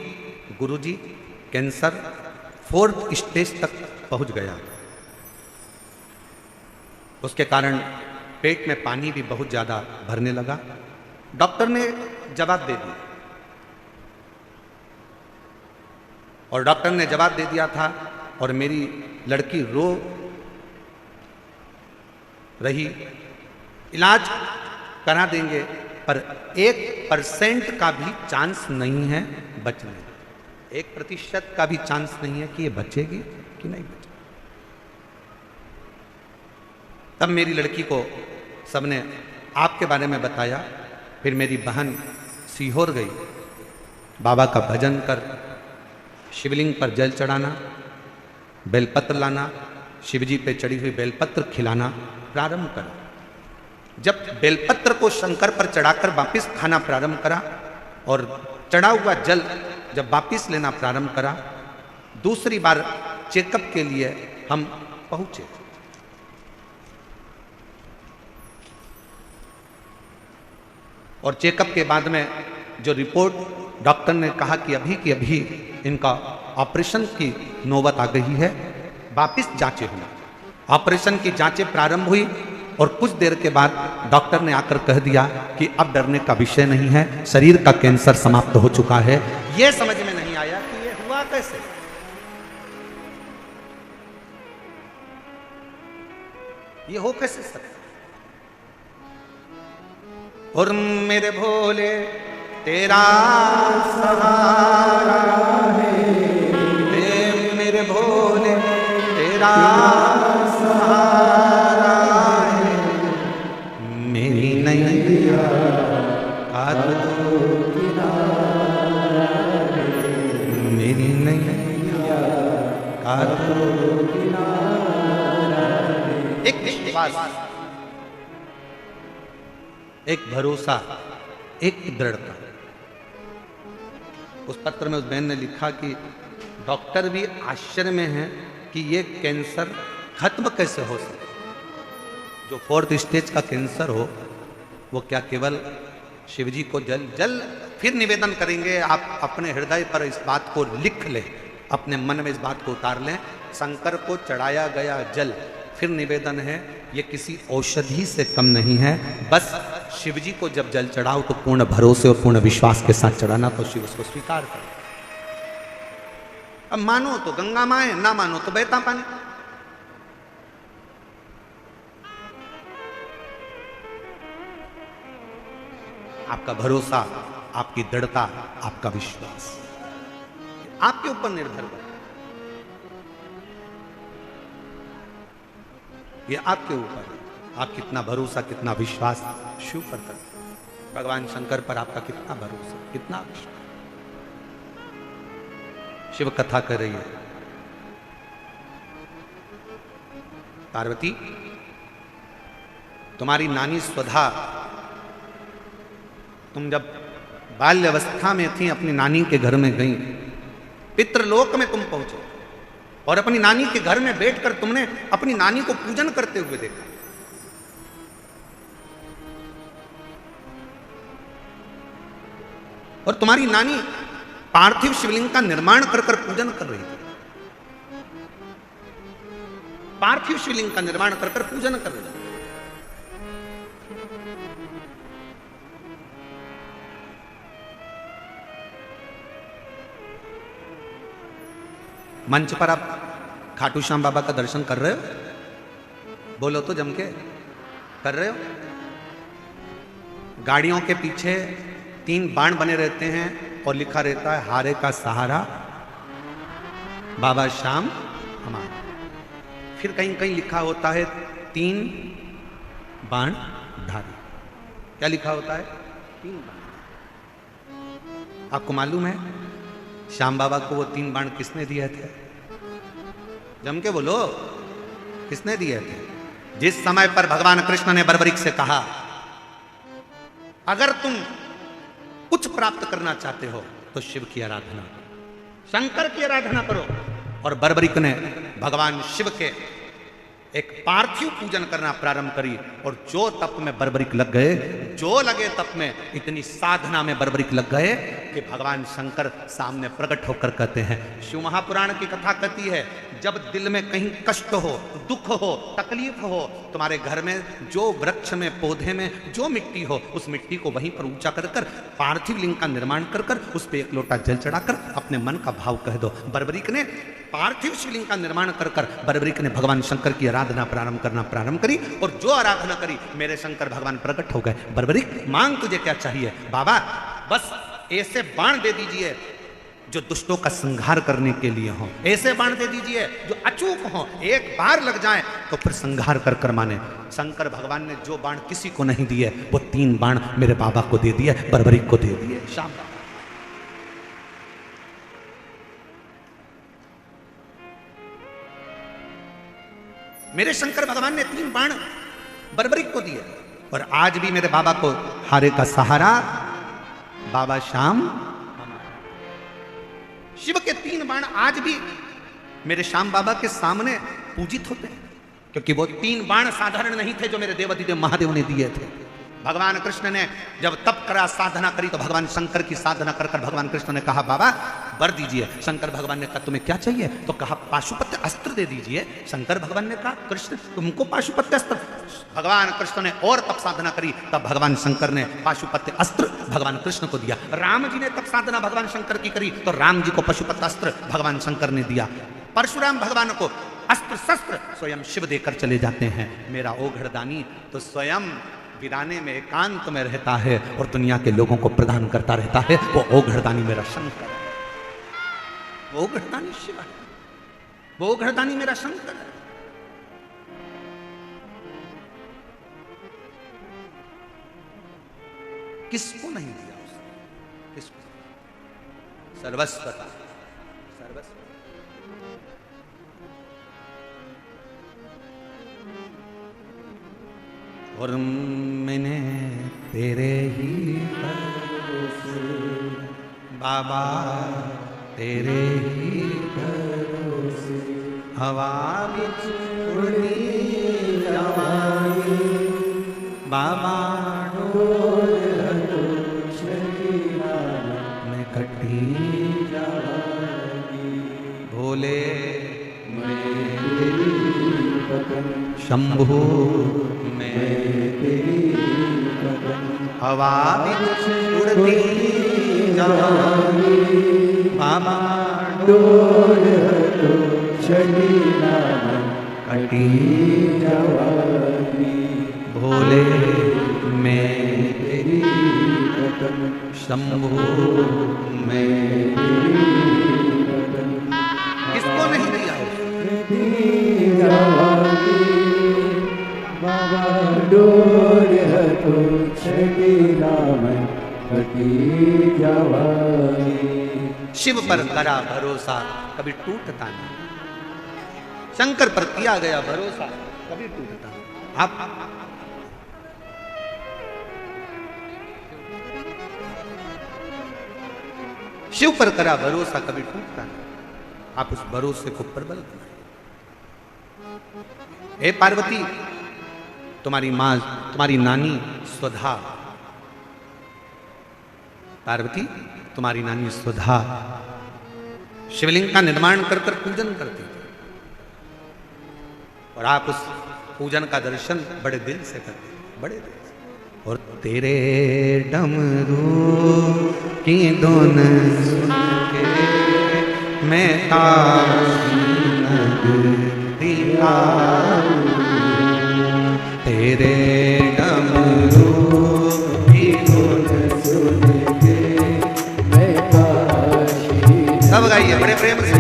गुरुजी कैंसर 4th स्टेज तक पहुंच गया। उसके कारण पेट में पानी भी बहुत ज़्यादा भरने लगा। डॉक्टर ने जवाब दे दिया, और डॉक्टर ने जवाब दे दिया था, और मेरी लड़की रो रही, इलाज करा देंगे पर 1% का भी चांस नहीं है बचने, 1% का भी चांस नहीं है कि ये बचेगी कि नहीं बचेगी। तब मेरी लड़की को सबने आपके बारे में बताया। फिर मेरी बहन सीहोर गई, बाबा का भजन कर, शिवलिंग पर जल चढ़ाना, बेलपत्र लाना, शिवजी पे चढ़ी हुई बेलपत्र खिलाना प्रारंभ करा। जब बेलपत्र को शंकर पर चढ़ाकर वापिस खाना प्रारंभ करा, और चढ़ा हुआ जल जब वापिस लेना प्रारंभ करा, दूसरी बार चेकअप के लिए हम पहुंचे। और चेकअप के बाद में जो रिपोर्ट, डॉक्टर ने कहा कि अभी की अभी इनका ऑपरेशन की नौबत आ गई है। वापिस जांचें हुई, ऑपरेशन की जांचें प्रारंभ हुई, और कुछ देर के बाद डॉक्टर ने आकर कह दिया कि अब डरने का विषय नहीं है, शरीर का कैंसर समाप्त हो चुका है। यह समझ में नहीं आया कि यह हुआ कैसे। ये हो कैसे सकता। और मेरे भोले तेरा सहारा है, मेरे भोले तेरा सहारा है, मेरी नैया का तो किनारा है, मेरी नैया का तो किनारा है। एक विश्वास, एक भरोसा, एक दृढ़ता। उस पत्र में उस बहन ने लिखा कि डॉक्टर भी आश्चर्य में है कि ये कैंसर खत्म कैसे हो सके। जो 4th स्टेज का कैंसर हो, वो क्या केवल शिवजी को जल फिर निवेदन करेंगे। आप अपने हृदय पर इस बात को लिख लें, अपने मन में इस बात को उतार लें। शंकर को चढ़ाया गया जल फिर निवेदन है, ये किसी औषधि से कम नहीं है। बस शिवजी को जब जल चढ़ाओ तो पूर्ण भरोसे और पूर्ण विश्वास के साथ चढ़ाना, तो शिव उसको स्वीकार कर। अब मानो तो गंगा मां है, ना मानो तो बहता पानी। आपका भरोसा, आपकी दृढ़ता, आपका विश्वास आपके ऊपर निर्भर करता है। ये आपके ऊपर है, आप कितना भरोसा, कितना विश्वास शिव पर करते हैं। भगवान शंकर पर आपका कितना भरोसा, कितना विश्वास। शिव कथा कर रही है, पार्वती तुम्हारी नानी स्वधा, तुम जब बाल्यावस्था में थी अपनी नानी के घर में गई, पितृलोक में तुम पहुंचे, और अपनी नानी के घर में बैठकर तुमने अपनी नानी को पूजन करते हुए देखा। और तुम्हारी नानी पार्थिव शिवलिंग का निर्माण कर पूजन कर रही थी। पार्थिव शिवलिंग का निर्माण कर पूजन कर रही थी। मंच पर आप खाटू श्याम बाबा का दर्शन कर रहे हो? बोलो तो जम के, कर रहे हो? गाड़ियों के पीछे 3 बाण बने रहते हैं और लिखा रहता है हारे का सहारा बाबा श्याम हमारा। फिर कहीं कहीं लिखा होता है 3 बाण धारी। क्या लिखा होता है? 3 बाण। आपको मालूम है श्याम बाबा को वो 3 बाण किसने दिए थे? जम के बोलो, किसने दिए थे? जिस समय पर भगवान कृष्ण ने बर्बरीक से कहा अगर तुम कुछ प्राप्त करना चाहते हो तो शिव की आराधना, शंकर की आराधना करो, और बर्बरीक ने भगवान शिव के एक पार्थिव पूजन करना प्रारंभ करी, और जो तप में बर्बरीक लग गए, जो लगे तप में, इतनी साधना में बर्बरीक लग गए कि भगवान शंकर सामने प्रकट होकर कहते हैं, शिव महापुराण की कथा कहती है, जब दिल में कहीं कष्ट हो, दुख हो, तकलीफ हो, तुम्हारे घर में जो वृक्ष में, पौधे में जो मिट्टी हो, उस मिट्टी को वहीं पर ऊंचा कर कर पार्थिव लिंग का निर्माण कर कर उस पर 1 लोटा जल चढ़ाकर अपने मन का भाव कह दो। बर्बरीक ने पार्थिव शिवलिंग का निर्माण कर कर बर्बरीक ने भगवान शंकर की आराधना प्रारंभ करी, और जो आराधना करी मेरे शंकर भगवान प्रकट हो गए। बर्बरीक मांग तुझे क्या चाहिए? बाबा बस ऐसे बाण दे दीजिए जो दुष्टों का संहार करने के लिए हो, ऐसे बाण दे दीजिए जो अचूक हो, एक बार लग जाए तो फिर संहार कर कर माने। शंकर भगवान ने जो बाण किसी को नहीं दिए वो 3 बाण मेरे बाबा को दे दिए, बर्बरीक को दे दिए। शाम मेरे शंकर भगवान ने 3 बाण बर्बरीक को दिए, और आज भी मेरे बाबा को हारे का सहारा बाबा श्याम। शिव के 3 बाण आज भी मेरे श्याम बाबा के सामने पूजित होते हैं, क्योंकि वो 3 बाण साधारण नहीं थे जो मेरे देवाधिदेव महादेव ने दिए थे। भगवान कृष्ण ने जब तप करा, साधना करी, तो भगवान शंकर की साधना कर कर भगवान कृष्ण ने कहा बाबा वर दीजिए। शंकर भगवान ने कहा तुम्हें क्या चाहिए? तो कहा पाशुपत्य अस्त्र दे दीजिए। शंकर भगवान ने कहा कृष्ण तुमको पाशुपत्य अस्त्र? भगवान कृष्ण ने और तप साधना करी, तब भगवान शंकर ने पाशुपत्य अस्त्र भगवान कृष्ण को दिया। राम जी ने तप साधना भगवान शंकर की करी, तो राम जी को पशुपत्य अस्त्र भगवान शंकर ने दिया। परशुराम भगवान को अस्त्र शस्त्र स्वयं शिव देकर चले जाते हैं। मेरा ओघड़दानी तो स्वयं वीराने में एकांत में रहता है और दुनिया के लोगों को प्रदान करता रहता है। वो ओघड़दानी मेरा शंकर है, वो ओघड़दानी शिव है, वो ओघड़दानी मेरा शंकर है। किसको नहीं दिया उसने? किसको? सर्वस्वता, सर्वस्व। और मैंने तेरे ही भरोसे बाबा, तेरे ही भरोसे हवा बिच उड़ती जवानी बाबा, मैं कटी भोले शंभु हवा बिच उड़ती जवानी बाबा, डोल तो चली कटी जवानी भोले मैं तेरी शंभु मैं। किसको नहीं दिया? बाबा डोर तो छड़ी नाम कटी जवानी। शिव पर करा भरोसा कभी टूटता नहीं, शंकर पर किया गया भरोसा कभी टूटता नहीं। आप शिव पर करा भरोसा कभी टूटता नहीं, आप उस भरोसे को प्रबल बनाए। हे पार्वती, तुम्हारी मां, तुम्हारी नानी स्वधा, पार्वती तुम्हारी नानी स्वधा शिवलिंग का निर्माण कर कर पूजन करती थी, और आप उस पूजन का दर्शन बड़े दिल से करते, बड़े दिल से। और तेरे डमरू की धुन सुन के मैं काशी नगरी आऊं, तेरे डमरू की धुन सुन के मैं काशी। सब गाइए बड़े प्रेम से।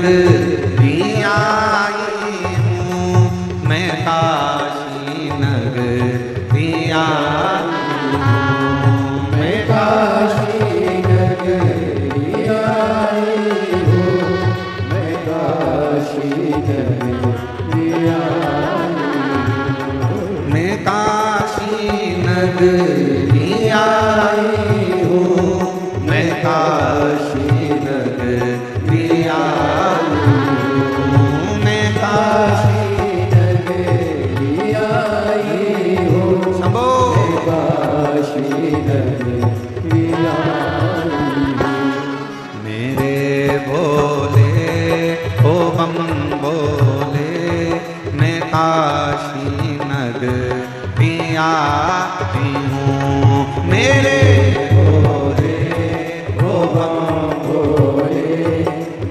नगरी आई हूँ, मैं काशी नगरी आई हूँ, मैं काशी नगरी आई हूँ, मैं काशी नगरी आई हूँ, मैं काशी नगरी आई हूँ, मैं काशी नगरी आई हूँ, मैं काशी नगरी आई हूँ, शंभो काशी नगरी आई हूँ। मेरे भोले ओ बम बोले, मैं काशी नगरी आती हूँ, मेरे भोले ओ बम भोले,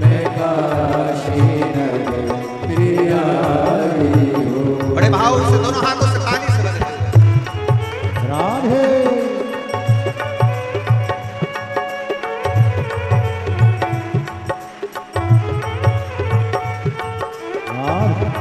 मैं काशी नगरी आई हूँ। बड़े भाव से दोनों हाथों से पानी से भरे। राधे राधे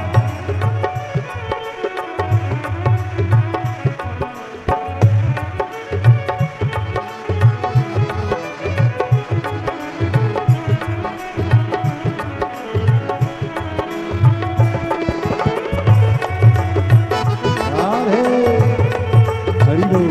राधे हरि बोल।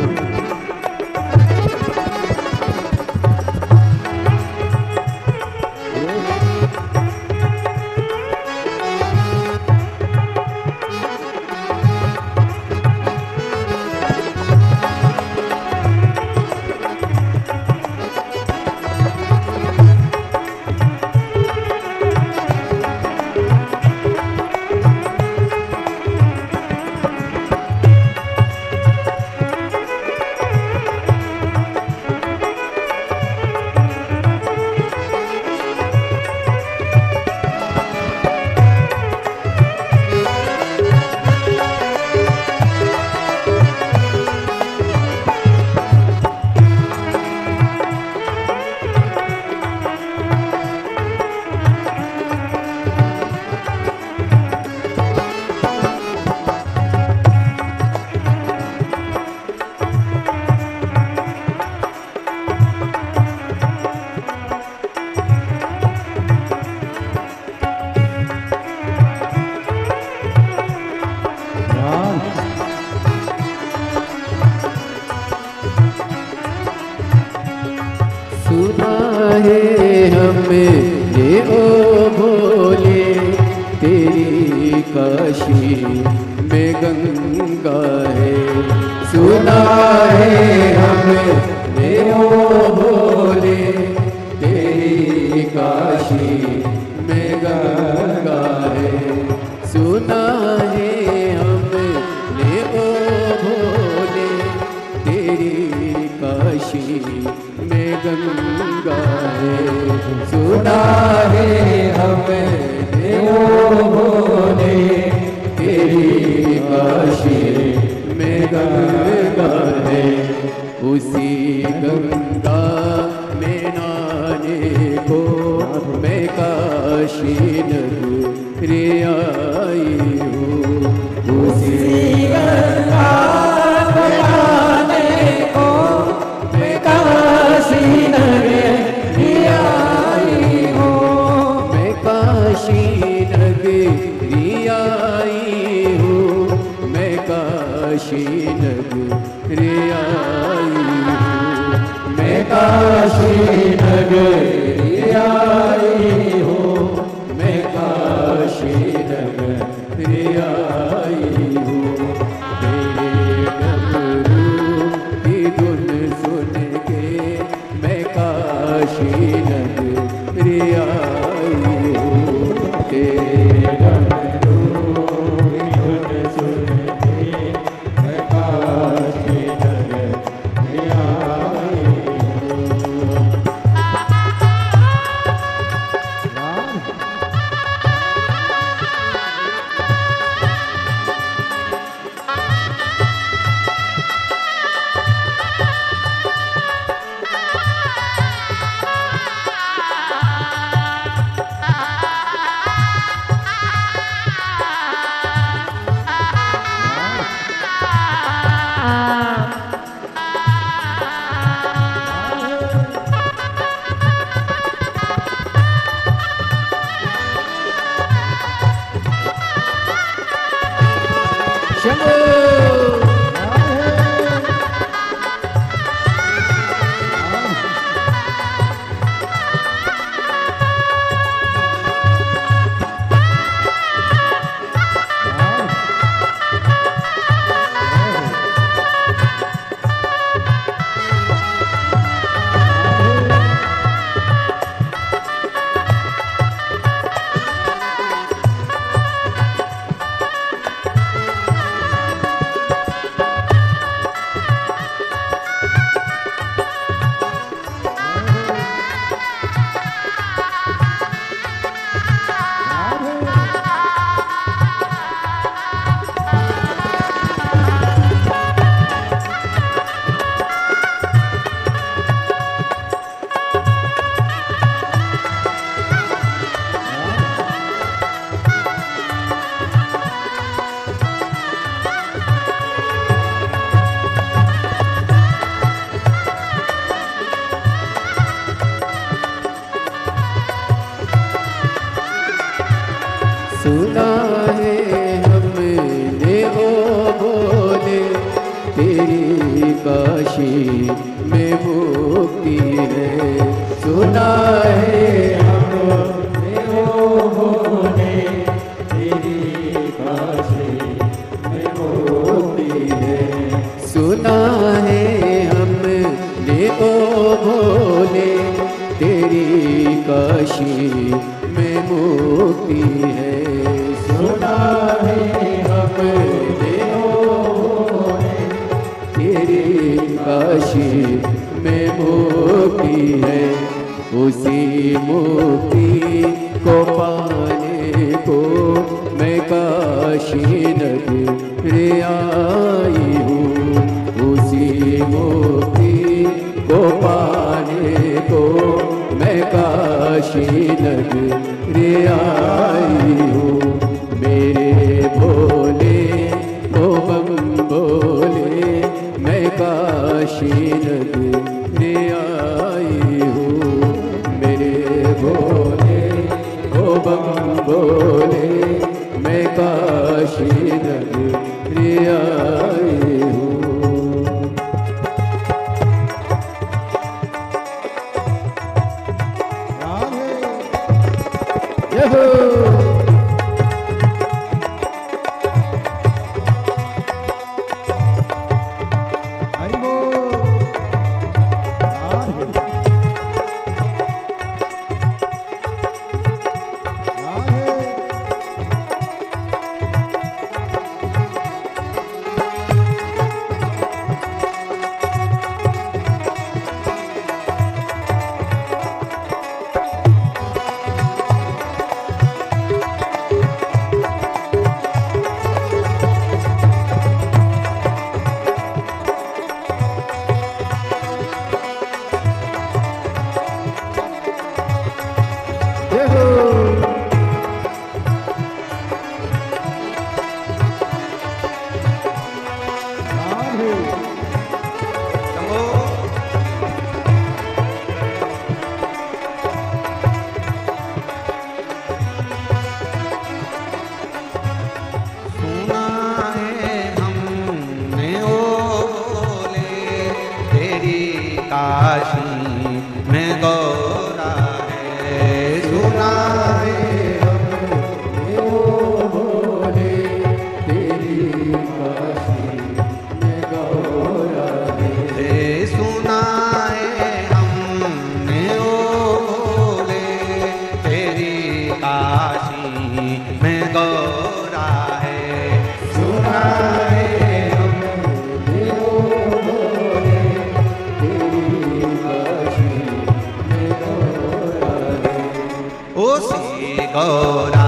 सुना है हमें ये ओ भोले, तेरी काशी में गंगा है। सुना है हमें ये ओ भोले, तेरी काशी में गंगा है। सुना है हमें ये ओ भोले, तेरी काशी में गंगा है। सुना है हमें ओ भोले, तेरी काशी में गंगा है। उसी गंगा में नहाने को मैं काशी नगरी आई हूँ। उसी गंगा में नहाने को मैं काशी नगरी आई हूँ। मैं काशी नगरी आई हूँ। मैं काशी नगरी आई हूँ। मैं काशी नगरी आई हूँ। मैं काशी नगरी आई हूँ। तेरे डमरू की धुन सुन के मैं काशी नगरी आई हूँ। तेरे डमरू की धुन सुन के मैं काशी नगरी आई हूँ। सुना है हमने ओ भोले तेरी काशी में मुक्ति है। सुना है हमने ओ भोले तेरी काशी में मुक्ति है। सुना है हमने ओ भोले तेरी काशी में मुक्ति है। सुना है हमने ओ भोले तेरी काशी में मुक्ति है। उसी मुक्ति को पाने को मैं काशी नगरी आई हूँ। उसी मुक्ति को पाने को मैं काशी नगरी आई हूँ। मेरे भोले ओ बम बोले मैं काशी नगरी आई हूँ। मेरे भोले ओ बम बोले मैं काशी नगरी आई हूँ। गौरा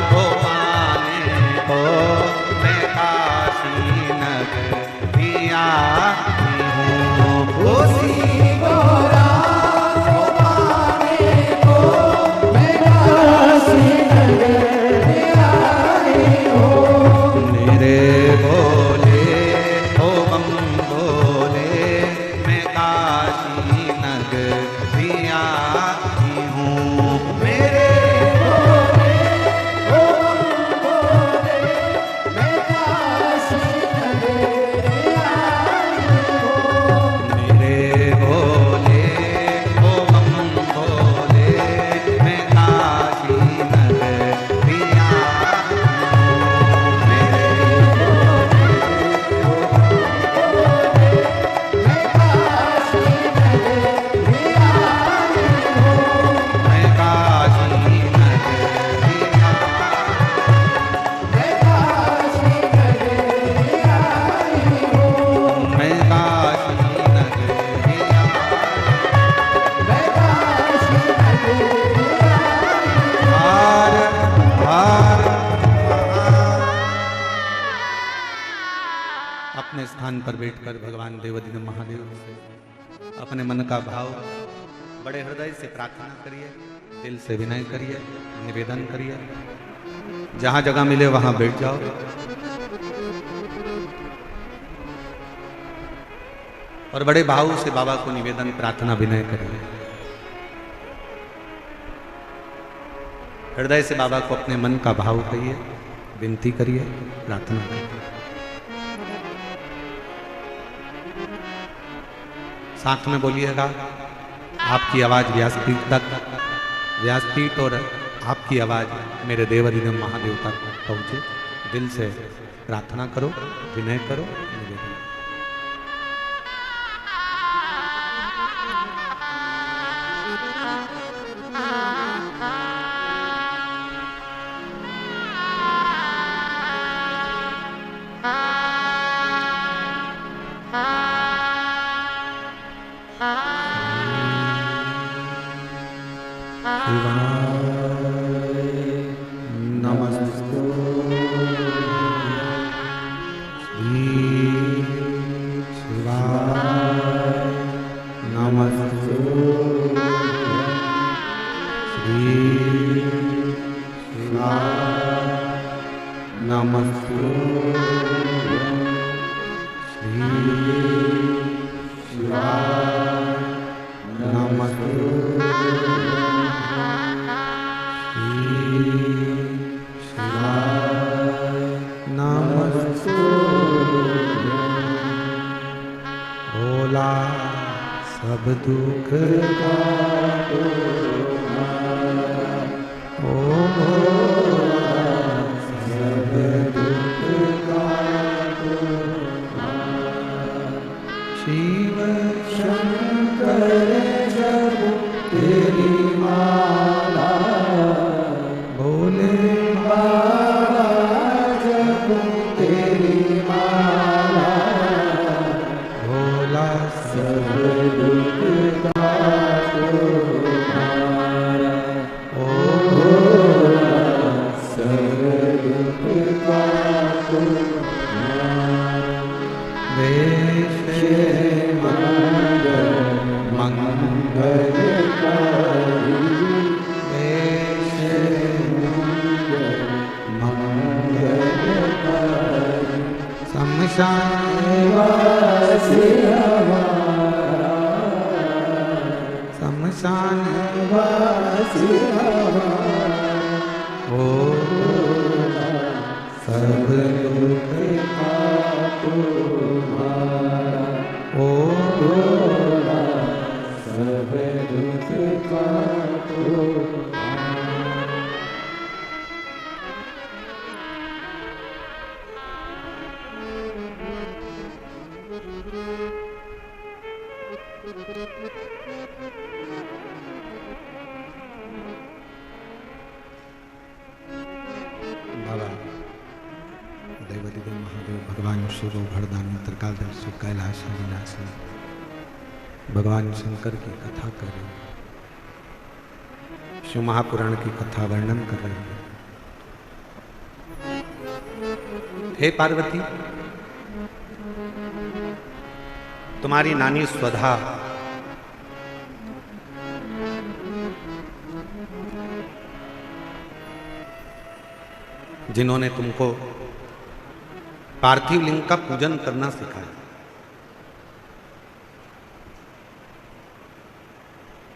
को पाने को मैं काशी नगरी आई हूँ। उसी गौरा को पाने को मैं काशी नगरी आई हूँ। मेरे भोले ओ बम भोले मैं काशी नगरी आई हूँ। मेरे अपने स्थान पर बैठकर भगवान देवाधिदेव महादेव से अपने मन का भाव बड़े हृदय से प्रार्थना करिए, दिल से विनय करिए, निवेदन करिए। जहां जगह मिले वहां बैठ जाओ। और बड़े भाव से बाबा को निवेदन, प्रार्थना, विनय करिए। हृदय से बाबा को अपने मन का भाव कहिए, विनती करिए, प्रार्थना करिए। साथ में बोलिएगा, आपकी आवाज व्यासपीठ तक, व्यासपीठ और आपकी आवाज मेरे देव अधिगम महादेव तक पहुंचे। दिल से प्रार्थना करो, विनय करो, निवेदन। सब दुख का सब दुख का शिव शंकर जब तेरी माला भोले बाबा जब तेरी माला भोला सब दुख का तुम्हारा ओ सब दुख का तुम्हारा देश मंगल मंगलकारी देश मंगलकारी शमशान वासी हमारा शमशान वासी हमारा ओ सब दुख का तुम्हारा ओ सब दुख का बाबा देवादिदेव महादेव भगवान शिव भरदानी त्रिकालदर्शी कैलाश विनाशी भगवान शंकर की कथा कर रहे हैं, शिव महापुराण की कथा वर्णन कर रहे हैं। हे पार्वती, तुम्हारी नानी स्वधा जिन्होंने तुमको पार्थिव लिंग का पूजन करना सिखाया,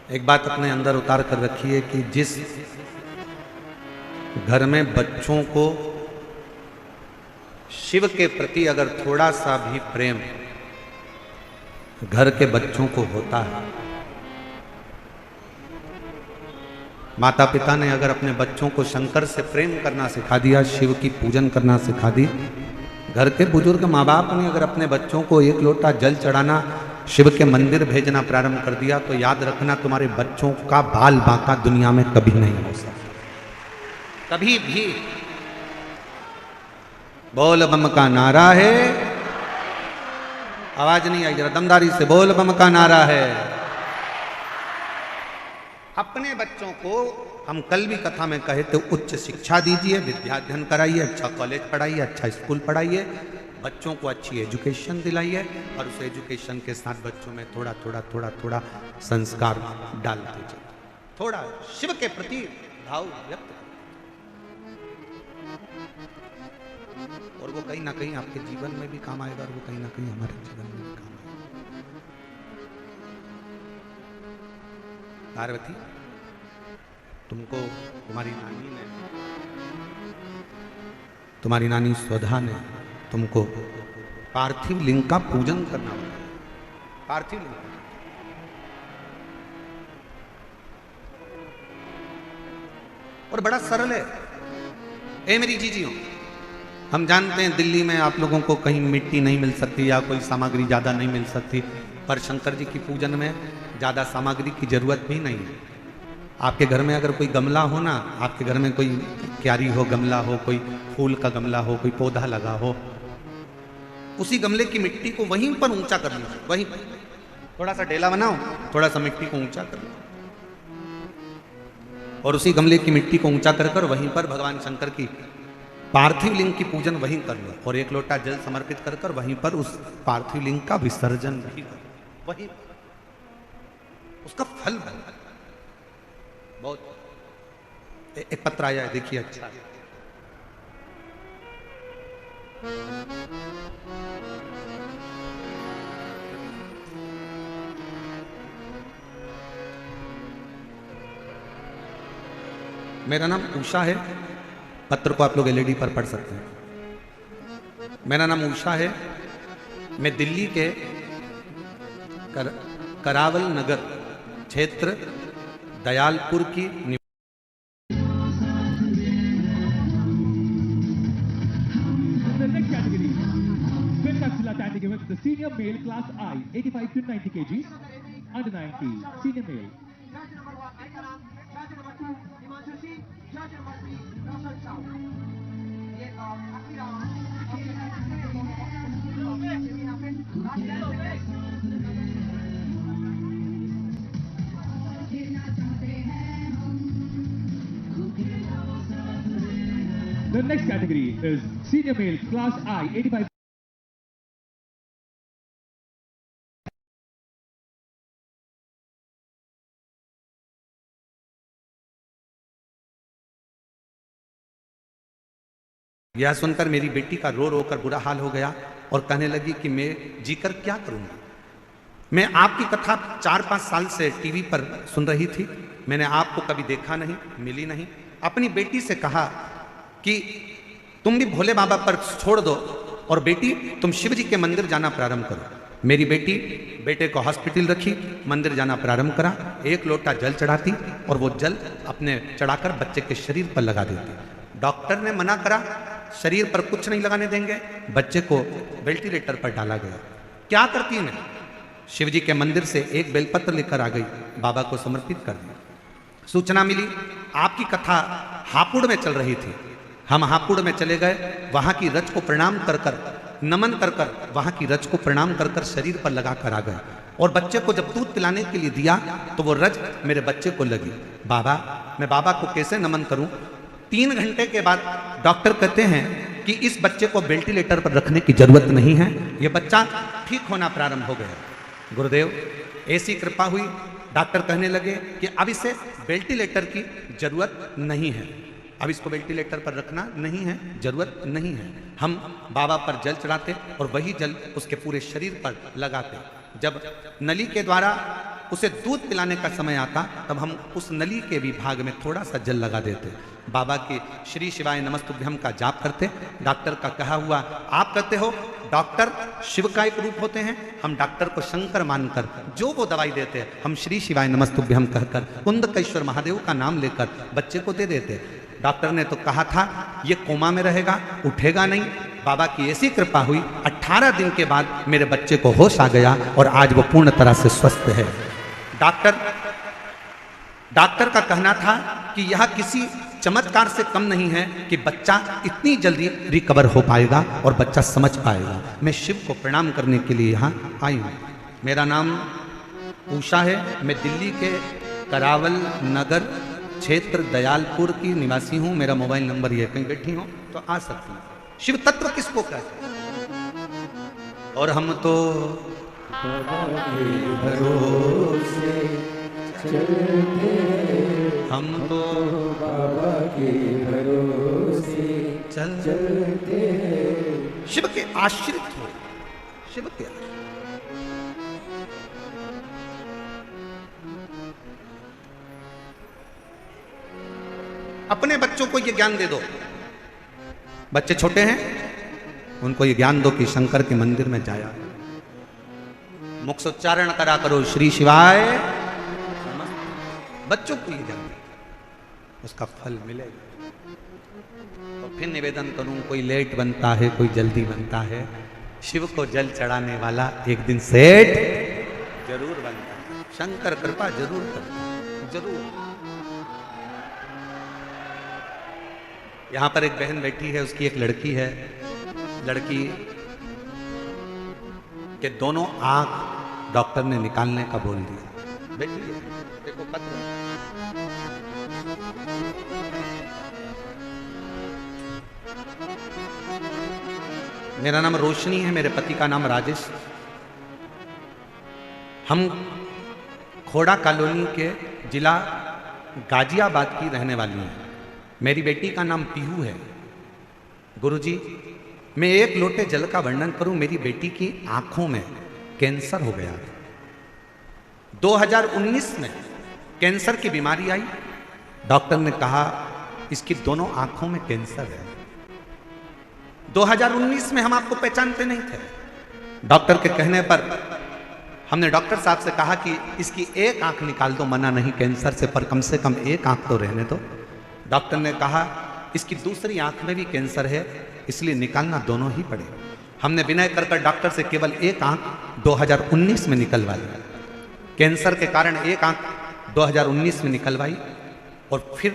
एक बात अपने अंदर उतार कर रखिए कि जिस घर में बच्चों को शिव के प्रति अगर थोड़ा सा भी प्रेम घर के बच्चों को होता है, माता पिता ने अगर अपने बच्चों को शंकर से प्रेम करना सिखा दिया, शिव की पूजन करना सिखा दी, घर के बुजुर्ग माँ बाप ने अगर अपने बच्चों को एक लोटा जल चढ़ाना, शिव के मंदिर भेजना प्रारंभ कर दिया, तो याद रखना तुम्हारे बच्चों का बाल बांका दुनिया में कभी नहीं हो सकता, कभी भी। बोल बम का नारा है, आवाज नहीं आई, जरा दमदारी से बोल बम का नारा है। अपने बच्चों को हम कल भी कथा में कहे तो उच्च शिक्षा दीजिए, विद्याध्ययन कराइए, अच्छा कॉलेज पढ़ाइए, अच्छा स्कूल पढ़ाइए, बच्चों को अच्छी एजुकेशन दिलाइए और उस एजुकेशन के साथ बच्चों में थोड़ा थोड़ा थोड़ा थोड़ा संस्कार डालते जाइए, थोड़ा शिव के प्रति भाव व्यक्त करें, और वो कहीं ना कहीं आपके जीवन में भी काम आएगा और वो कहीं ना कहीं हमारे जीवन में भी काम आएगा। पार्वती, तुमको तुम्हारी नानी स्वधा ने तुमको पार्थिव लिंग का पूजन करना होगा। पार्थिव लिंग और बड़ा सरल है। ए मेरी जीजियों, हम जानते हैं दिल्ली में आप लोगों को कहीं मिट्टी नहीं मिल सकती या कोई सामग्री ज़्यादा नहीं मिल सकती, पर शंकर जी की पूजन में ज़्यादा सामग्री की जरूरत भी नहीं है। आपके घर में अगर कोई गमला हो ना, आपके घर में कोई क्यारी हो, गमला हो, कोई फूल का गमला हो, कोई पौधा लगा हो, उसी गमले की मिट्टी को वहीं पर ऊंचा कर लीजिए। वहीं पर थोड़ा सा डेला बनाओ, थोड़ा सा मिट्टी को ऊंचा कर लो और उसी गमले की मिट्टी को ऊंचा कर वहीं पर भगवान शंकर की पार्थिव लिंग की पूजन वहीं कर लो और एक लोटा जल समर्पित कर वहीं पर उस पार्थिव लिंग का विसर्जन भी करो। वहीं उसका फल बहुत। एक पत्र आया है, देखिए अच्छा। मेरा नाम उषा है। पत्र को आप लोग एलईडी पर पढ़ सकते हैं। मेरा नाम उषा है। मैं दिल्ली के करावल नगर क्षेत्र दयालपुर की the senior male class I 85 to 90 kgs under 90 senior male. The next category is senior male class I 85. यह सुनकर मेरी बेटी का रो रो कर बुरा हाल हो गया और कहने लगी कि मैं जीकर क्या करूंगी। मैं आपकी कथा 4-5 साल से टीवी पर सुन रही थी, मैंने आपको कभी देखा नहीं, मिली नहीं। अपनी बेटी से कहा कि तुम भी भोले बाबा पर छोड़ दो और बेटी तुम शिव जी के मंदिर जाना प्रारंभ करो। मेरी बेटी बेटे को हॉस्पिटल रखी, मंदिर जाना प्रारंभ करा, एक लोटा जल चढ़ाती और वो जल अपने चढ़ाकर बच्चे के शरीर पर लगा देती। डॉक्टर ने मना करा, शरीर पर कुछ नहीं लगाने देंगे। बच्चे को वेंटिलेटर पर डाला गया। क्या करती मैं? शिव जी के मंदिर से एक बेलपत्र लेकर आ गई, बाबा को समर्पित कर दिया। सूचना मिली आपकी कथा हापुड़ में चल रही थी। हम हापुड़ में चले गए, वहां की रज को प्रणाम कर कर, नमन कर कर, वहां की रज को प्रणाम कर कर शरीर पर लगा कर आ गए और बच्चे को जब दूध पिलाने के लिए दिया तो वो रज मेरे बच्चे को लगी। बाबा, मैं बाबा को कैसे नमन करूं? 3 घंटे के बाद डॉक्टर कहते हैं कि इस बच्चे को वेंटिलेटर पर रखने की जरूरत नहीं है, यह बच्चा ठीक होना प्रारंभ हो गया। गुरुदेव, ऐसी कृपा हुई, डॉक्टर कहने लगे कि अब इसे वेंटिलेटर की जरूरत नहीं है, अब इसको वेंटिलेटर पर रखना नहीं है, जरूरत नहीं है। हम बाबा पर जल चढ़ाते और वही जल उसके पूरे शरीर पर लगाते। जब नली के द्वारा उसे दूध पिलाने का समय आता तब हम उस नली के भी भाग में थोड़ा सा जल लगा देते। बाबा के श्री शिवाय नमस्तुभ्यम का जाप करते। डॉक्टर का कहा हुआ, आप कहते हो डॉक्टर शिव का एक रूप होते हैं, हम डॉक्टर को शंकर मानकर जो वो दवाई देते हैं हम श्री शिवाय नमस्तुभ्यम कहकर कुंदकेश्वर महादेव का नाम लेकर बच्चे को दे देते। डॉक्टर ने तो कहा था ये कोमा में रहेगा, उठेगा नहीं। बाबा की ऐसी कृपा हुई, 18 दिन के बाद मेरे बच्चे को होश आ गया और आज वो पूर्ण तरह से स्वस्थ है। डॉक्टर का कहना था कि यह किसी चमत्कार से कम नहीं है कि बच्चा इतनी जल्दी रिकवर हो पाएगा और बच्चा समझ पाएगा। मैं शिव को प्रणाम करने के लिए यहाँ आई हूँ। मेरा नाम उषा है, मैं दिल्ली के करावल नगर क्षेत्र दयालपुर की निवासी हूँ। मेरा मोबाइल नंबर ये, कहीं बैठी हो तो आ सकती हूँ। शिव तत्व किसको कहते हैं? और हम तो भरोसे चलते, हम तो बाबा के भरोसे चलते, शिव के आश्रित हो, शिव के आश्रित। अपने बच्चों को ये ज्ञान दे दो। बच्चे छोटे हैं, उनको ये ज्ञान दो कि शंकर के मंदिर में जाया, मुख से उच्चारण करा करो श्री शिवाय, बच्चों को ये ज्ञान दो, उसका फल मिलेगा। तो फिर निवेदन करूं, कोई लेट बनता है, कोई जल्दी बनता है, शिव को जल चढ़ाने वाला एक दिन सेठ जरूर बनता है। शंकर कृपा जरूर करता है, जरूर। यहां पर एक बहन बैठी है, उसकी एक लड़की है, लड़की के दोनों आंख डॉक्टर ने निकालने का बोल दिया। बैठी है, देखो पत्र। मेरा नाम रोशनी है, मेरे पति का नाम राजेश। हम खोड़ा कॉलोनी के जिला गाजियाबाद की रहने वाली हैं। मेरी बेटी का नाम पीहू है। गुरुजी, मैं एक लोटे जल का वर्णन करूं, मेरी बेटी की आंखों में कैंसर हो गया। 2019 में कैंसर की बीमारी आई। डॉक्टर ने कहा इसकी दोनों आंखों में कैंसर है। 2019 में हम आपको पहचानते नहीं थे। डॉक्टर के कहने पर हमने डॉक्टर साहब से कहा कि इसकी एक आंख निकाल दो, मना नहीं कैंसर से, पर कम से कम एक आंख तो रहने दो। डॉक्टर ने कहा इसकी दूसरी आंख में भी कैंसर है, इसलिए निकालना दोनों ही पड़े। हमने विनय कर डॉक्टर से केवल एक आंख 2019 में निकलवाई। कैंसर के कारण एक आंख 2019 में निकलवाई और फिर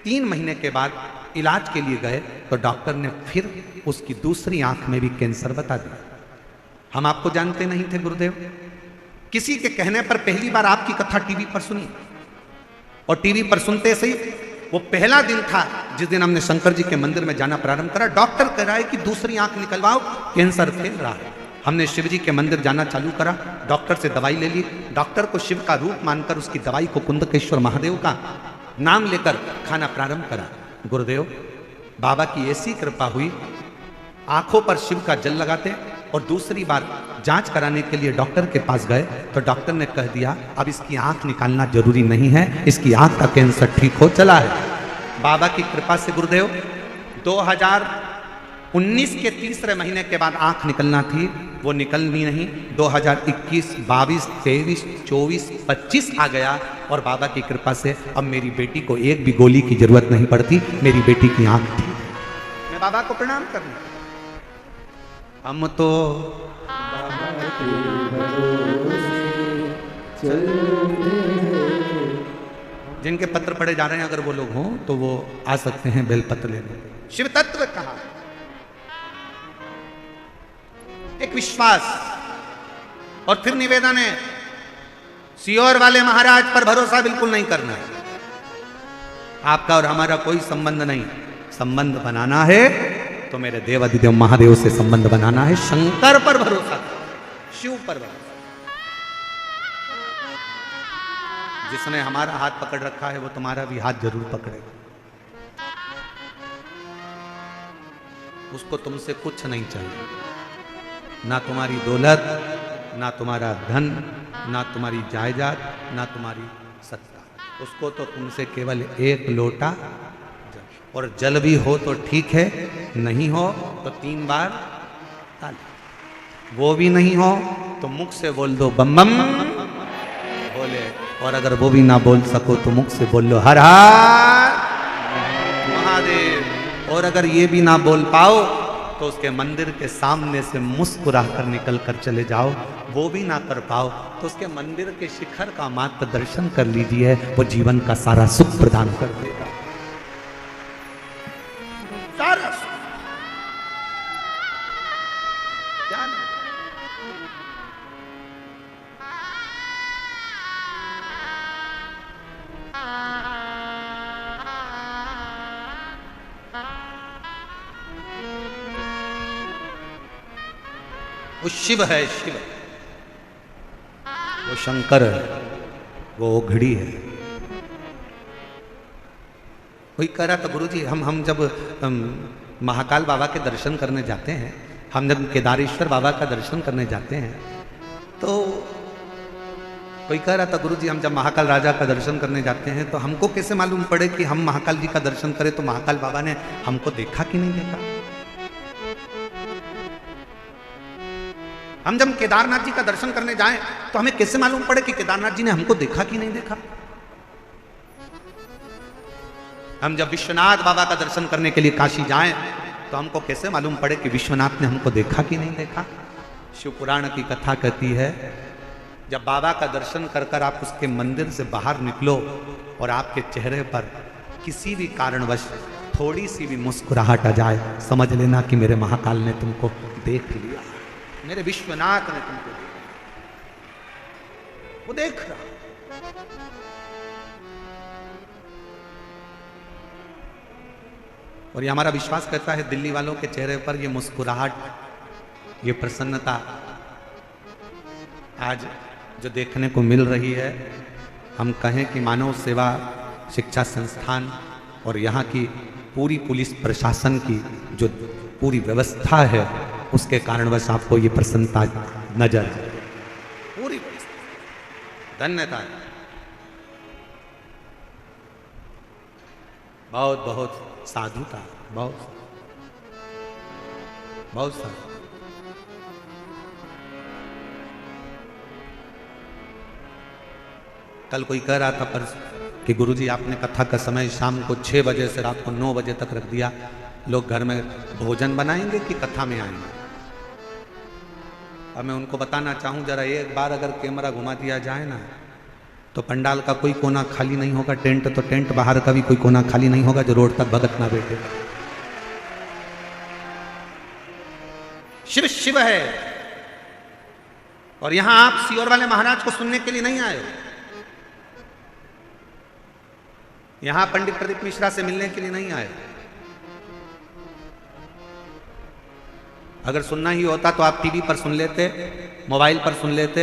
3 महीने के बाद इलाज के लिए गए तो डॉक्टर ने फिर उसकी दूसरी आंख में भी कैंसर बता दिया। हम आपको जानते नहीं थे गुरुदेव। किसी के कहने पर पहली बार आपकी कथा टीवी पर सुनी और टीवी पर सुनते से वो पहला दिन था जिस दिन हमने शंकर जी के मंदिर में जाना प्रारंभ करा। डॉक्टर कह रहा है कि दूसरी आंख निकलवाओ, कैंसर फैल रहा है। हमने शिव जी के मंदिर जाना चालू करा, डॉक्टर से दवाई ले ली। डॉक्टर को शिव का रूप मानकर उसकी दवाई को कुंदकेश्वर महादेव का नाम लेकर खाना प्रारंभ करा। गुरुदेव, बाबा की ऐसी कृपा हुई, आंखों पर शिव का जल लगाते और दूसरी बार जांच कराने के लिए डॉक्टर के पास गए तो डॉक्टर ने कह दिया अब इसकी आंख निकालना जरूरी नहीं है, इसकी आंख का कैंसर ठीक हो चला है। बाबा की कृपा से गुरुदेव 2019 के तीसरे महीने के बाद आंख निकलना थी, वो निकलनी नहीं। 2021, 22, 23, 24, 25 आ गया और बाबा की कृपा से अब मेरी बेटी को एक भी गोली की जरूरत नहीं पड़ती। मेरी बेटी की आंख ठीक है। मैं बाबा को प्रणाम करना। हम तो बाबा के भरोसे चलते हैं। जिनके पत्र पढ़े जा रहे हैं अगर वो लोग हों तो वो आ सकते हैं बेलपत्र लेने। शिव तत्व कहा, एक विश्वास। और फिर निवेदन है, सियोर वाले महाराज पर भरोसा बिल्कुल नहीं करना है। आपका और हमारा कोई संबंध नहीं। संबंध बनाना है तो मेरे देवाधिदेव महादेव से संबंध बनाना है। शंकर पर भरोसा, शिव पर भरोसा। जिसने हमारा हाथ पकड़ रखा है वो तुम्हारा भी हाथ जरूर पकड़ेगा। उसको तुमसे कुछ नहीं चाहिए, ना तुम्हारी दौलत, ना तुम्हारा धन, ना तुम्हारी जायदाद, ना तुम्हारी सत्ता। उसको तो तुमसे केवल एक लोटा जल, और जल भी हो तो ठीक है, नहीं हो तो 3 बार ताली। वो भी नहीं हो तो मुख से बोल दो बम बम बोले, और अगर वो भी ना बोल सको तो मुख से बोल लो हर हर महादेव। और अगर ये भी ना बोल पाओ तो उसके मंदिर के सामने से मुस्कुरा कर निकल कर चले जाओ। वो भी ना कर पाओ तो उसके मंदिर के शिखर का मात्र दर्शन कर लीजिए, वो जीवन का सारा सुख प्रदान कर देगा। सारा सुख क्या नहीं? वो शिव है, शिव, वो शंकर है, वो घड़ी है। कोई कह रहा था गुरुजी हम जब महाकाल बाबा के दर्शन करने जाते हैं, हम जब केदारेश्वर बाबा का दर्शन करने जाते हैं तो कोई कह रहा था गुरुजी हम जब महाकाल राजा का दर्शन करने जाते हैं तो हमको कैसे मालूम पड़े कि हम महाकाल जी का दर्शन करें, तो महाकाल बाबा ने हमको देखा कि नहीं देखा। हम जब केदारनाथ जी का दर्शन करने जाएं तो हमें कैसे मालूम पड़े कि केदारनाथ जी ने हमको देखा कि नहीं देखा। हम जब विश्वनाथ बाबा का दर्शन करने के लिए काशी जाएं तो हमको कैसे मालूम पड़े कि विश्वनाथ ने हमको देखा कि नहीं देखा। शिव पुराण की कथा कहती है जब बाबा का दर्शन कर कर आप उसके मंदिर से बाहर निकलो और आपके चेहरे पर किसी भी कारणवश थोड़ी सी भी मुस्कुराहट आ जाए, समझ लेना कि मेरे महाकाल ने तुमको देख लिया, मेरे विश्वनाथ ने तुमको वो देख रहा। और ये हमारा विश्वास करता है दिल्ली वालों के चेहरे पर ये मुस्कुराहट, ये प्रसन्नता आज जो देखने को मिल रही है, हम कहें कि मानव सेवा शिक्षा संस्थान और यहाँ की पूरी पुलिस प्रशासन की जो पूरी व्यवस्था है उसके कारणवश आपको ये प्रसन्नता नजर आए। पूरी धन्यता, बहुत बहुत साधुता, बहुत बहुत साधु। कल कोई कह रहा था परसों कि गुरुजी आपने कथा का समय शाम को 6 बजे से रात को 9 बजे तक रख दिया, लोग घर में भोजन बनाएंगे कि कथा में आएंगे। अब मैं उनको बताना चाहूँ जरा, एक बार अगर कैमरा घुमा दिया जाए ना तो पंडाल का कोई कोना खाली नहीं होगा, टेंट तो टेंट, बाहर का भी कोई कोना खाली नहीं होगा जो रोड तक भगत ना बैठे। शिव शिव है। और यहां आप सियोर वाले महाराज को सुनने के लिए नहीं आए, यहां पंडित प्रदीप मिश्रा से मिलने के लिए नहीं आए। अगर सुनना ही होता तो आप टीवी पर सुन लेते, मोबाइल पर सुन लेते।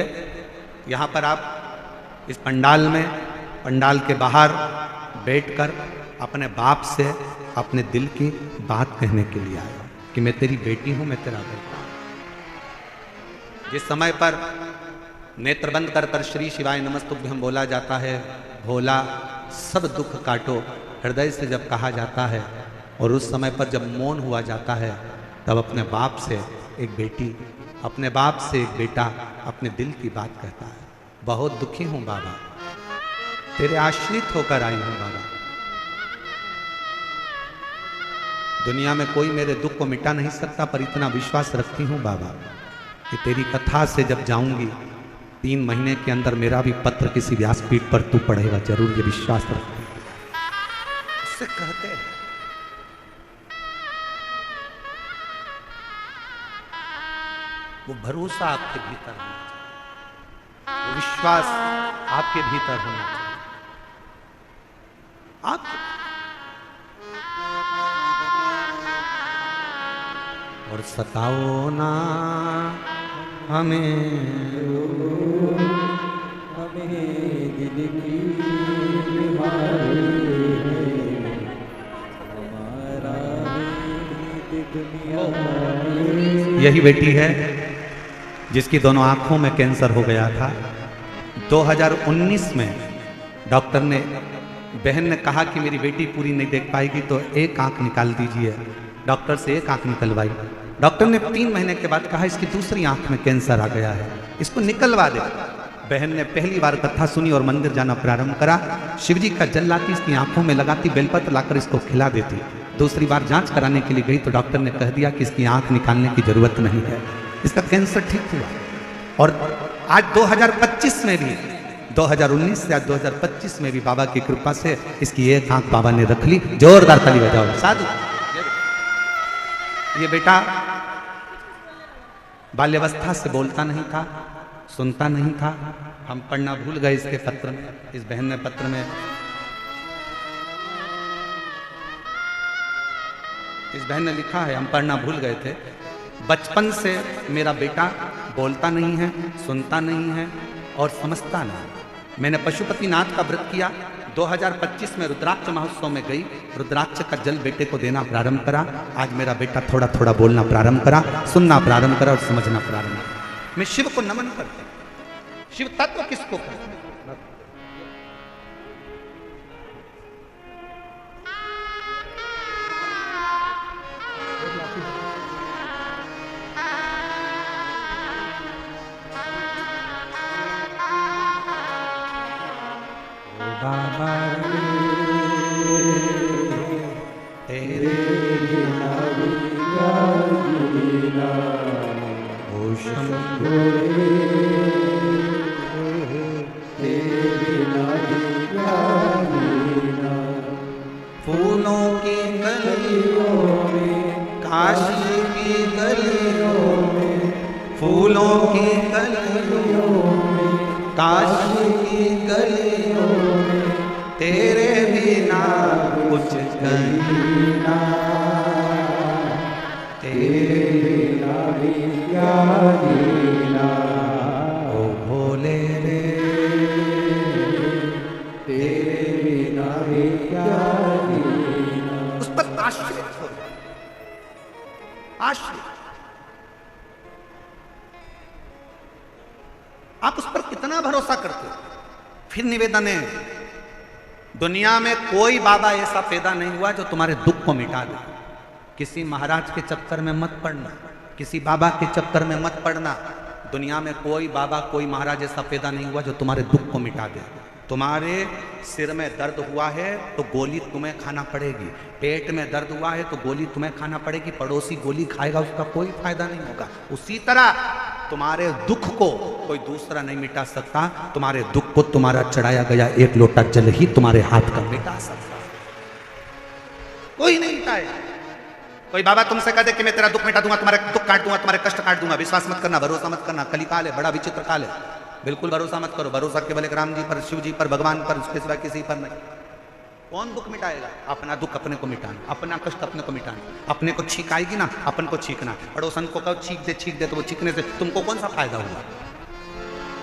यहां पर आप इस पंडाल में, पंडाल के बाहर बैठकर अपने बाप से अपने दिल की बात कहने के लिए आए कि मैं तेरी बेटी हूं, मैं तेरा बेटा। जिस समय पर नेत्र बंद कर कर श्री शिवाय नमस्तुभ्यं बोला जाता है, भोला सब दुख काटो हृदय से जब कहा जाता है, और उस समय पर जब मौन हुआ जाता है तब अपने बाप से एक बेटी, अपने बाप से एक बेटा अपने दिल की बात कहता है। बहुत दुखी हूं बाबा, तेरे आश्रित होकर आई हूं बाबा। दुनिया में कोई मेरे दुख को मिटा नहीं सकता, पर इतना विश्वास रखती हूं बाबा कि तेरी कथा से जब जाऊंगी 3 महीने के अंदर मेरा भी पत्र किसी व्यासपीठ पर तू पढ़ेगा जरूर, ये विश्वास रखती हूं। उससे कहते हैं वो भरोसा आपके भीतर होना चाहिए, वो विश्वास आपके भीतर होना चाहिए। आप और सताओ ना हमें दिल की बीमारी है, हमारा दुनिया। यही बेटी है जिसकी दोनों आंखों में कैंसर हो गया था। 2019 में डॉक्टर ने, बहन ने कहा कि मेरी बेटी पूरी नहीं देख पाएगी तो एक आंख निकाल दीजिए। डॉक्टर से एक आंख निकलवाई। डॉक्टर ने 3 महीने के बाद कहा इसकी दूसरी आंख में कैंसर आ गया है, इसको निकलवा दे। बहन ने पहली बार कथा सुनी और मंदिर जाना प्रारंभ करा। शिवजी का जल लाती इसकी आंखों में लगाती, बेलपत्र लाकर इसको खिला देती। दूसरी बार जांच कराने के लिए गई तो डॉक्टर ने कह दिया कि इसकी आंख निकालने की जरूरत नहीं है, इसका कैंसर ठीक हुआ। और आज 2025 में भी, 2019 से आज 2025 में भी बाबा की कृपा से इसकी एक आंख बाबा ने रख ली। जोरदार ताली बजाओ साधु। ये बेटा बाल्यावस्था से बोलता नहीं था, सुनता नहीं था। हम पढ़ना भूल गए इसके पत्र में, इस बहन ने पत्र में, इस बहन ने लिखा है, हम पढ़ना भूल गए थे। बचपन से मेरा बेटा बोलता नहीं है, सुनता नहीं है और समझता नहीं। मैंने पशुपतिनाथ का व्रत किया। 2025 में रुद्राक्ष महोत्सव में गई, रुद्राक्ष का जल बेटे को देना प्रारंभ करा। आज मेरा बेटा थोड़ा थोड़ा बोलना प्रारंभ करा, सुनना प्रारंभ करा और समझना प्रारंभ करा। मैं शिव को नमन करता हूं। शिव तत्व किसको कहते हैं? बाबा तेरे बिना क्या जीना, ओ शंभो तेरे बिना क्या जीना। फूलों की गलियों में, काशी की गलियों में, फूलों की गलियों में, काशी की गलियों में, तेरे बिना कुछ कहना, तेरे बिना भी क्या जीना, ओ भोले रे, तेरे बिना भी क्या जीना। उस पर आश्रित हो, आश्रित। आप उस पर कितना भरोसा करते हो? फिर निवेदन है, दुनिया में कोई बाबा ऐसा पैदा नहीं हुआ जो तुम्हारे दुख को मिटा दे। किसी महाराज के चक्कर में मत पड़ना, किसी बाबा के चक्कर में मत पड़ना। दुनिया में कोई बाबा कोई महाराज ऐसा पैदा नहीं हुआ जो तुम्हारे दुख को मिटा दे। तुम्हारे सिर में दर्द हुआ है तो गोली तुम्हें खाना पड़ेगी, पेट में दर्द हुआ है तो गोली तुम्हें खाना पड़ेगी, पड़ोसी गोली खाएगा उसका कोई फायदा नहीं होगा। उसी तरह तुम्हारे दुख को कोई दूसरा नहीं मिटा सकता, तुम्हारे दुख को तुम्हारा चढ़ाया गया एक लोटा जल ही तुम्हारे हाथ का मिटा सकता, कोई नहीं मिटाएगा। कोई बाबा तुमसे कह दे कि मैं तेरा दुख मिटा दूंगा, तुम्हारा दुख काट दूंगा, तुम्हारे कष्ट काट दूंगा, विश्वास मत करना, भरोसा मत करना। कलिकाल है, बड़ा विचित्र काल है, बिल्कुल भरोसा मत करो। भरोसा केवल एक राम जी पर, शिव जी पर, भगवान पर, उसके सिवा किसी पर नहीं। कौन दुख मिटाएगा? अपना दुख अपने को मिटाना, अपना कष्ट अपने को मिटाना। अपने को छींक आएगी ना, अपन को छींकना। पड़ोसन को कहो छींक दे तो वो छींकने से तुमको कौन सा फायदा हुआ?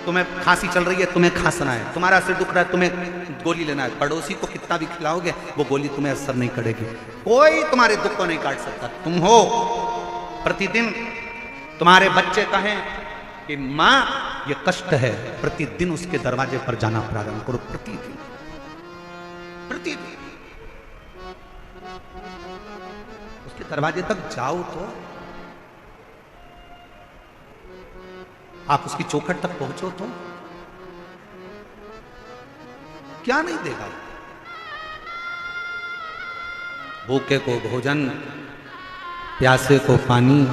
तुम्हें खांसी चल रही है, तुम्हें खांसना है, तुम्हारा सिर दुख रहा है, तुम्हें गोली लेना है। पड़ोसी को कितना भी खिलाओगे वो गोली तुम्हें असर नहीं करेगी। कोई तुम्हारे दुख को नहीं काट सकता। तुम हो, प्रतिदिन तुम्हारे बच्चे कहें कि माँ ये कष्ट है, प्रतिदिन उसके दरवाजे पर जाना प्रारंभ करो। प्रतिदिन प्रतिदिन उसके दरवाजे तक जाओ तो आप उसकी चौखट तक पहुंचो तो क्या नहीं देगा? भूखे को भोजन, प्यासे को पानी,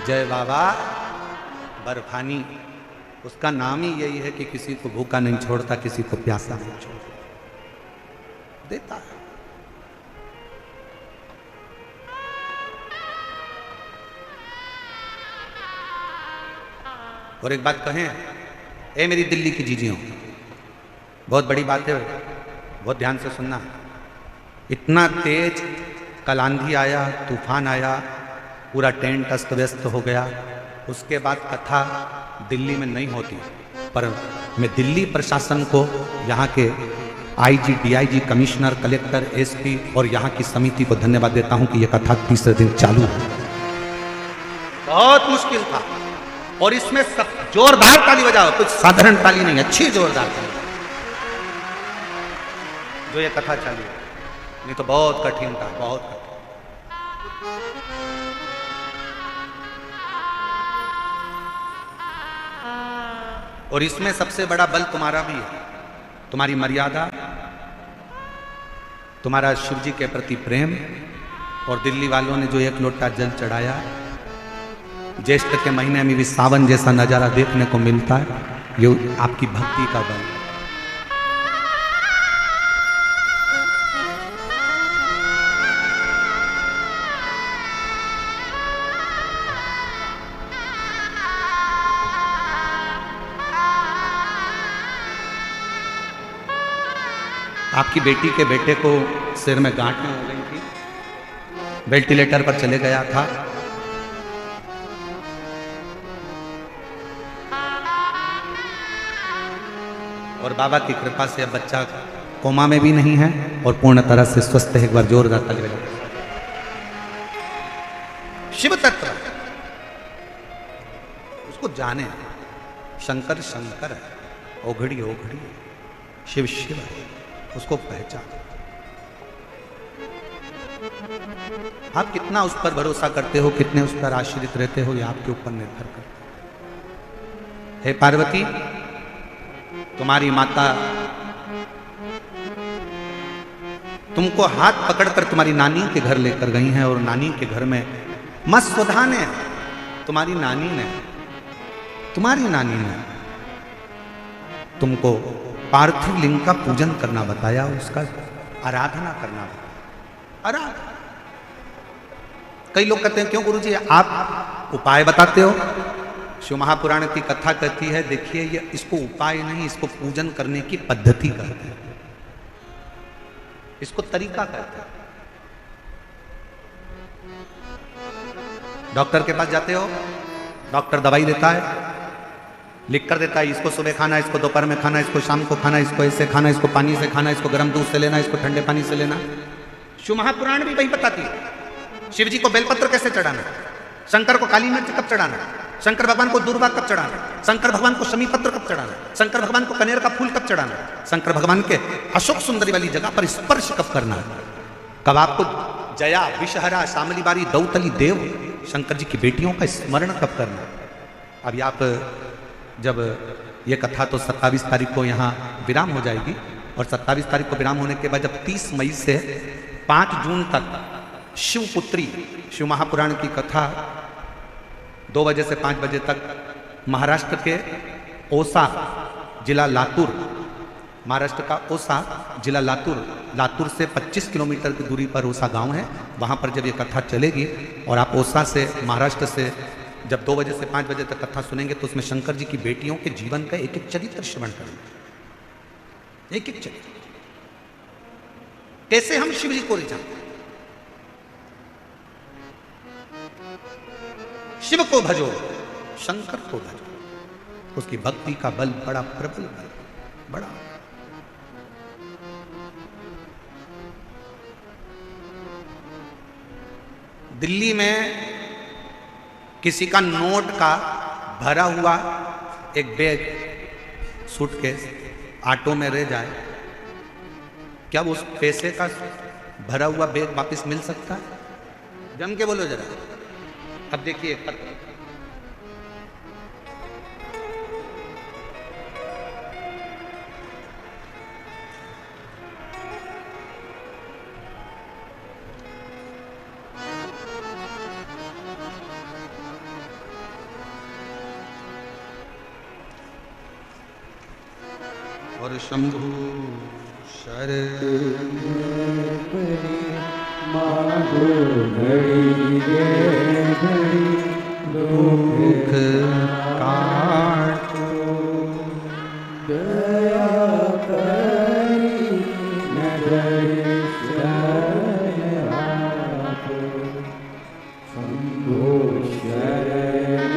जय बाबा बर्फानी। उसका नाम ही यही है कि किसी को भूखा नहीं छोड़ता, किसी को प्यासा नहीं छोड़ता, देता है। और एक बात कहें, ए मेरी दिल्ली की जीजियों, बहुत बड़ी बात है, बहुत ध्यान से सुनना। इतना तेज कल आंधी आया, तूफान आया, पूरा टेंट अस्त व्यस्त हो गया। उसके बाद कथा दिल्ली में नहीं होती, पर मैं दिल्ली प्रशासन को, यहाँ के IG, DIG, commissioner, collector, SP और यहाँ की समिति को धन्यवाद देता हूँ कि यह कथा तीसरे दिन चालू है। बहुत मुश्किल था और इसमें सब जोरदार ताली बजाओ, कुछ साधारण ताली नहीं, अच्छी जोरदार ताली जो ये कथा चालू है, नहीं तो बहुत कठिन था, बहुत कठिन। और इसमें सबसे बड़ा बल तुम्हारा भी है, तुम्हारी मर्यादा, तुम्हारा शिव जी के प्रति प्रेम, और दिल्ली वालों ने जो एक लोटा जल चढ़ाया। ज्येष्ठ के महीने में भी सावन जैसा नजारा देखने को मिलता है, ये आपकी भक्ति का बल है। आपकी बेटी के बेटे को सिर में गांठें हो गई थी, वेंटिलेटर पर चले गया था। और बाबा की कृपा से अब बच्चा कोमा में भी नहीं है और पूर्ण तरह से स्वस्थ है। एक बार जोरदार ताली बजाओ। शिव तत्व उसको जाने, शंकर शंकर है, ओघड़ी ओघड़ी है। शिव शिव है, उसको पहचान। आप कितना उस पर भरोसा करते हो, कितने उस पर आश्रित रहते हो, यह आपके ऊपर निर्भर करता है। हे पार्वती, तुम्हारी माता तुमको हाथ पकड़कर तुम्हारी नानी के घर लेकर गई हैं, और नानी के घर में मत्स्यवधा ने, तुम्हारी नानी ने तुमको पार्थिव लिंग का पूजन करना बताया, उसका आराधना करना बताया। आराधना। कई लोग कहते हैं क्यों गुरुजी आप उपाय बताते हो? शिव महापुराण की कथा कहती है, देखिए ये इसको उपाय नहीं, इसको पूजन करने की पद्धति कहते हैं, इसको तरीका कहते हैं। डॉक्टर के पास जाते हो, डॉक्टर दवाई देता है, लिख कर देता है, इसको सुबह खाना, इसको दोपहर में खाना, इसको शाम को खाना, इसको ऐसे खाना, इसको पानी से खाना, इसको गर्म दूध से लेना, इसको ठंडे पानी से लेना। शिव महापुराण भी वही बताती है। शिव जी को बेलपत्र कैसे चढ़ाना, शंकर को काली मिर्च कब चढ़ाना, शंकर भगवान को दूर्वा कब चढ़ाना, शंकर भगवान को शमी पत्र कब चढ़ाना, शंकर भगवान को कनेर का फूल कब चढ़ाना, शंकर भगवान के अशोक सुंदरी वाली जगह पर स्पर्श कब करना, कब आपको जया विषहरा शामली बारी दौतली देव शंकर जी की बेटियों का स्मरण कब करना। अभी आप जब ये कथा तो 27 तारीख को यहाँ विराम हो जाएगी, और 27 तारीख को विराम होने के बाद जब 30 मई से 5 जून तक शिवपुत्री शिव महापुराण की कथा 2 बजे से 5 बजे तक महाराष्ट्र के ओसा जिला लातूर, महाराष्ट्र का ओसा जिला लातूर से 25 किलोमीटर की दूरी पर ओसा गांव है, वहां पर जब ये कथा चलेगी और आप ओसा से महाराष्ट्र से जब 2 बजे से 5 बजे तक कथा सुनेंगे तो उसमें शंकर जी की बेटियों के जीवन का एक एक चरित्र श्रवण करेंगे, एक एक चरित्र, कैसे हम शिव जी को रिझाते, शिव को भजो, शंकर को भजो, उसकी भक्ति का बल बड़ा प्रबल बल, बड़ा। दिल्ली में किसी का नोट का भरा हुआ एक बैग, सूटकेस ऑटो में रह जाए, क्या उस पैसे का भरा हुआ बैग वापस मिल सकता है? जम के बोलो जरा। अब देखिए पत्र, और शंभु शरण माधो घड़ी गे घड़ी दुख काटो, दया करी नजर आपो, शंभो शरण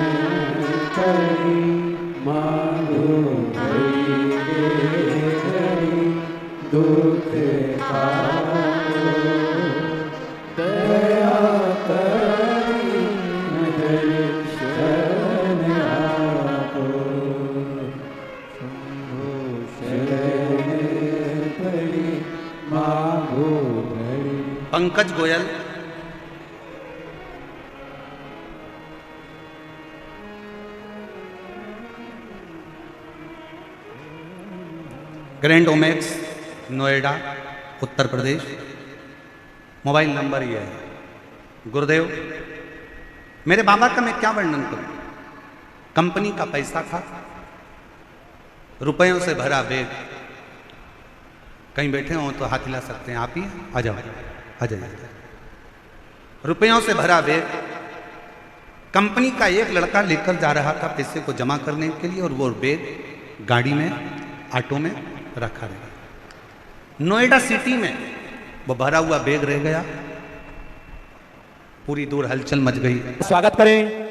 करी माधो घड़ी गे घड़ी दुख काटो, दया करी नजर शरण आपो, शंभो शरण पड़ी मांगो घड़ी। Pankaj Goyal, grand Omaxe, Noida, Uttar Pradesh. Mobile number ये है। गुरुदेव, मेरे बाबा का मैं क्या वर्णन करूं? कंपनी का पैसा था, रुपयों से भरा बैग, कहीं बैठे हो तो हाथ हिला सकते हैं, आप ही आ जाओ, आ जाइए। रुपयों से भरा बैग कंपनी का एक लड़का लेकर जा रहा था पैसे को जमा करने के लिए, और वो बैग गाड़ी में, ऑटो में रखा रहा। नोएडा सिटी में वो भरा हुआ बैग रह गया, पूरी दूर हलचल मच गई। स्वागत करें।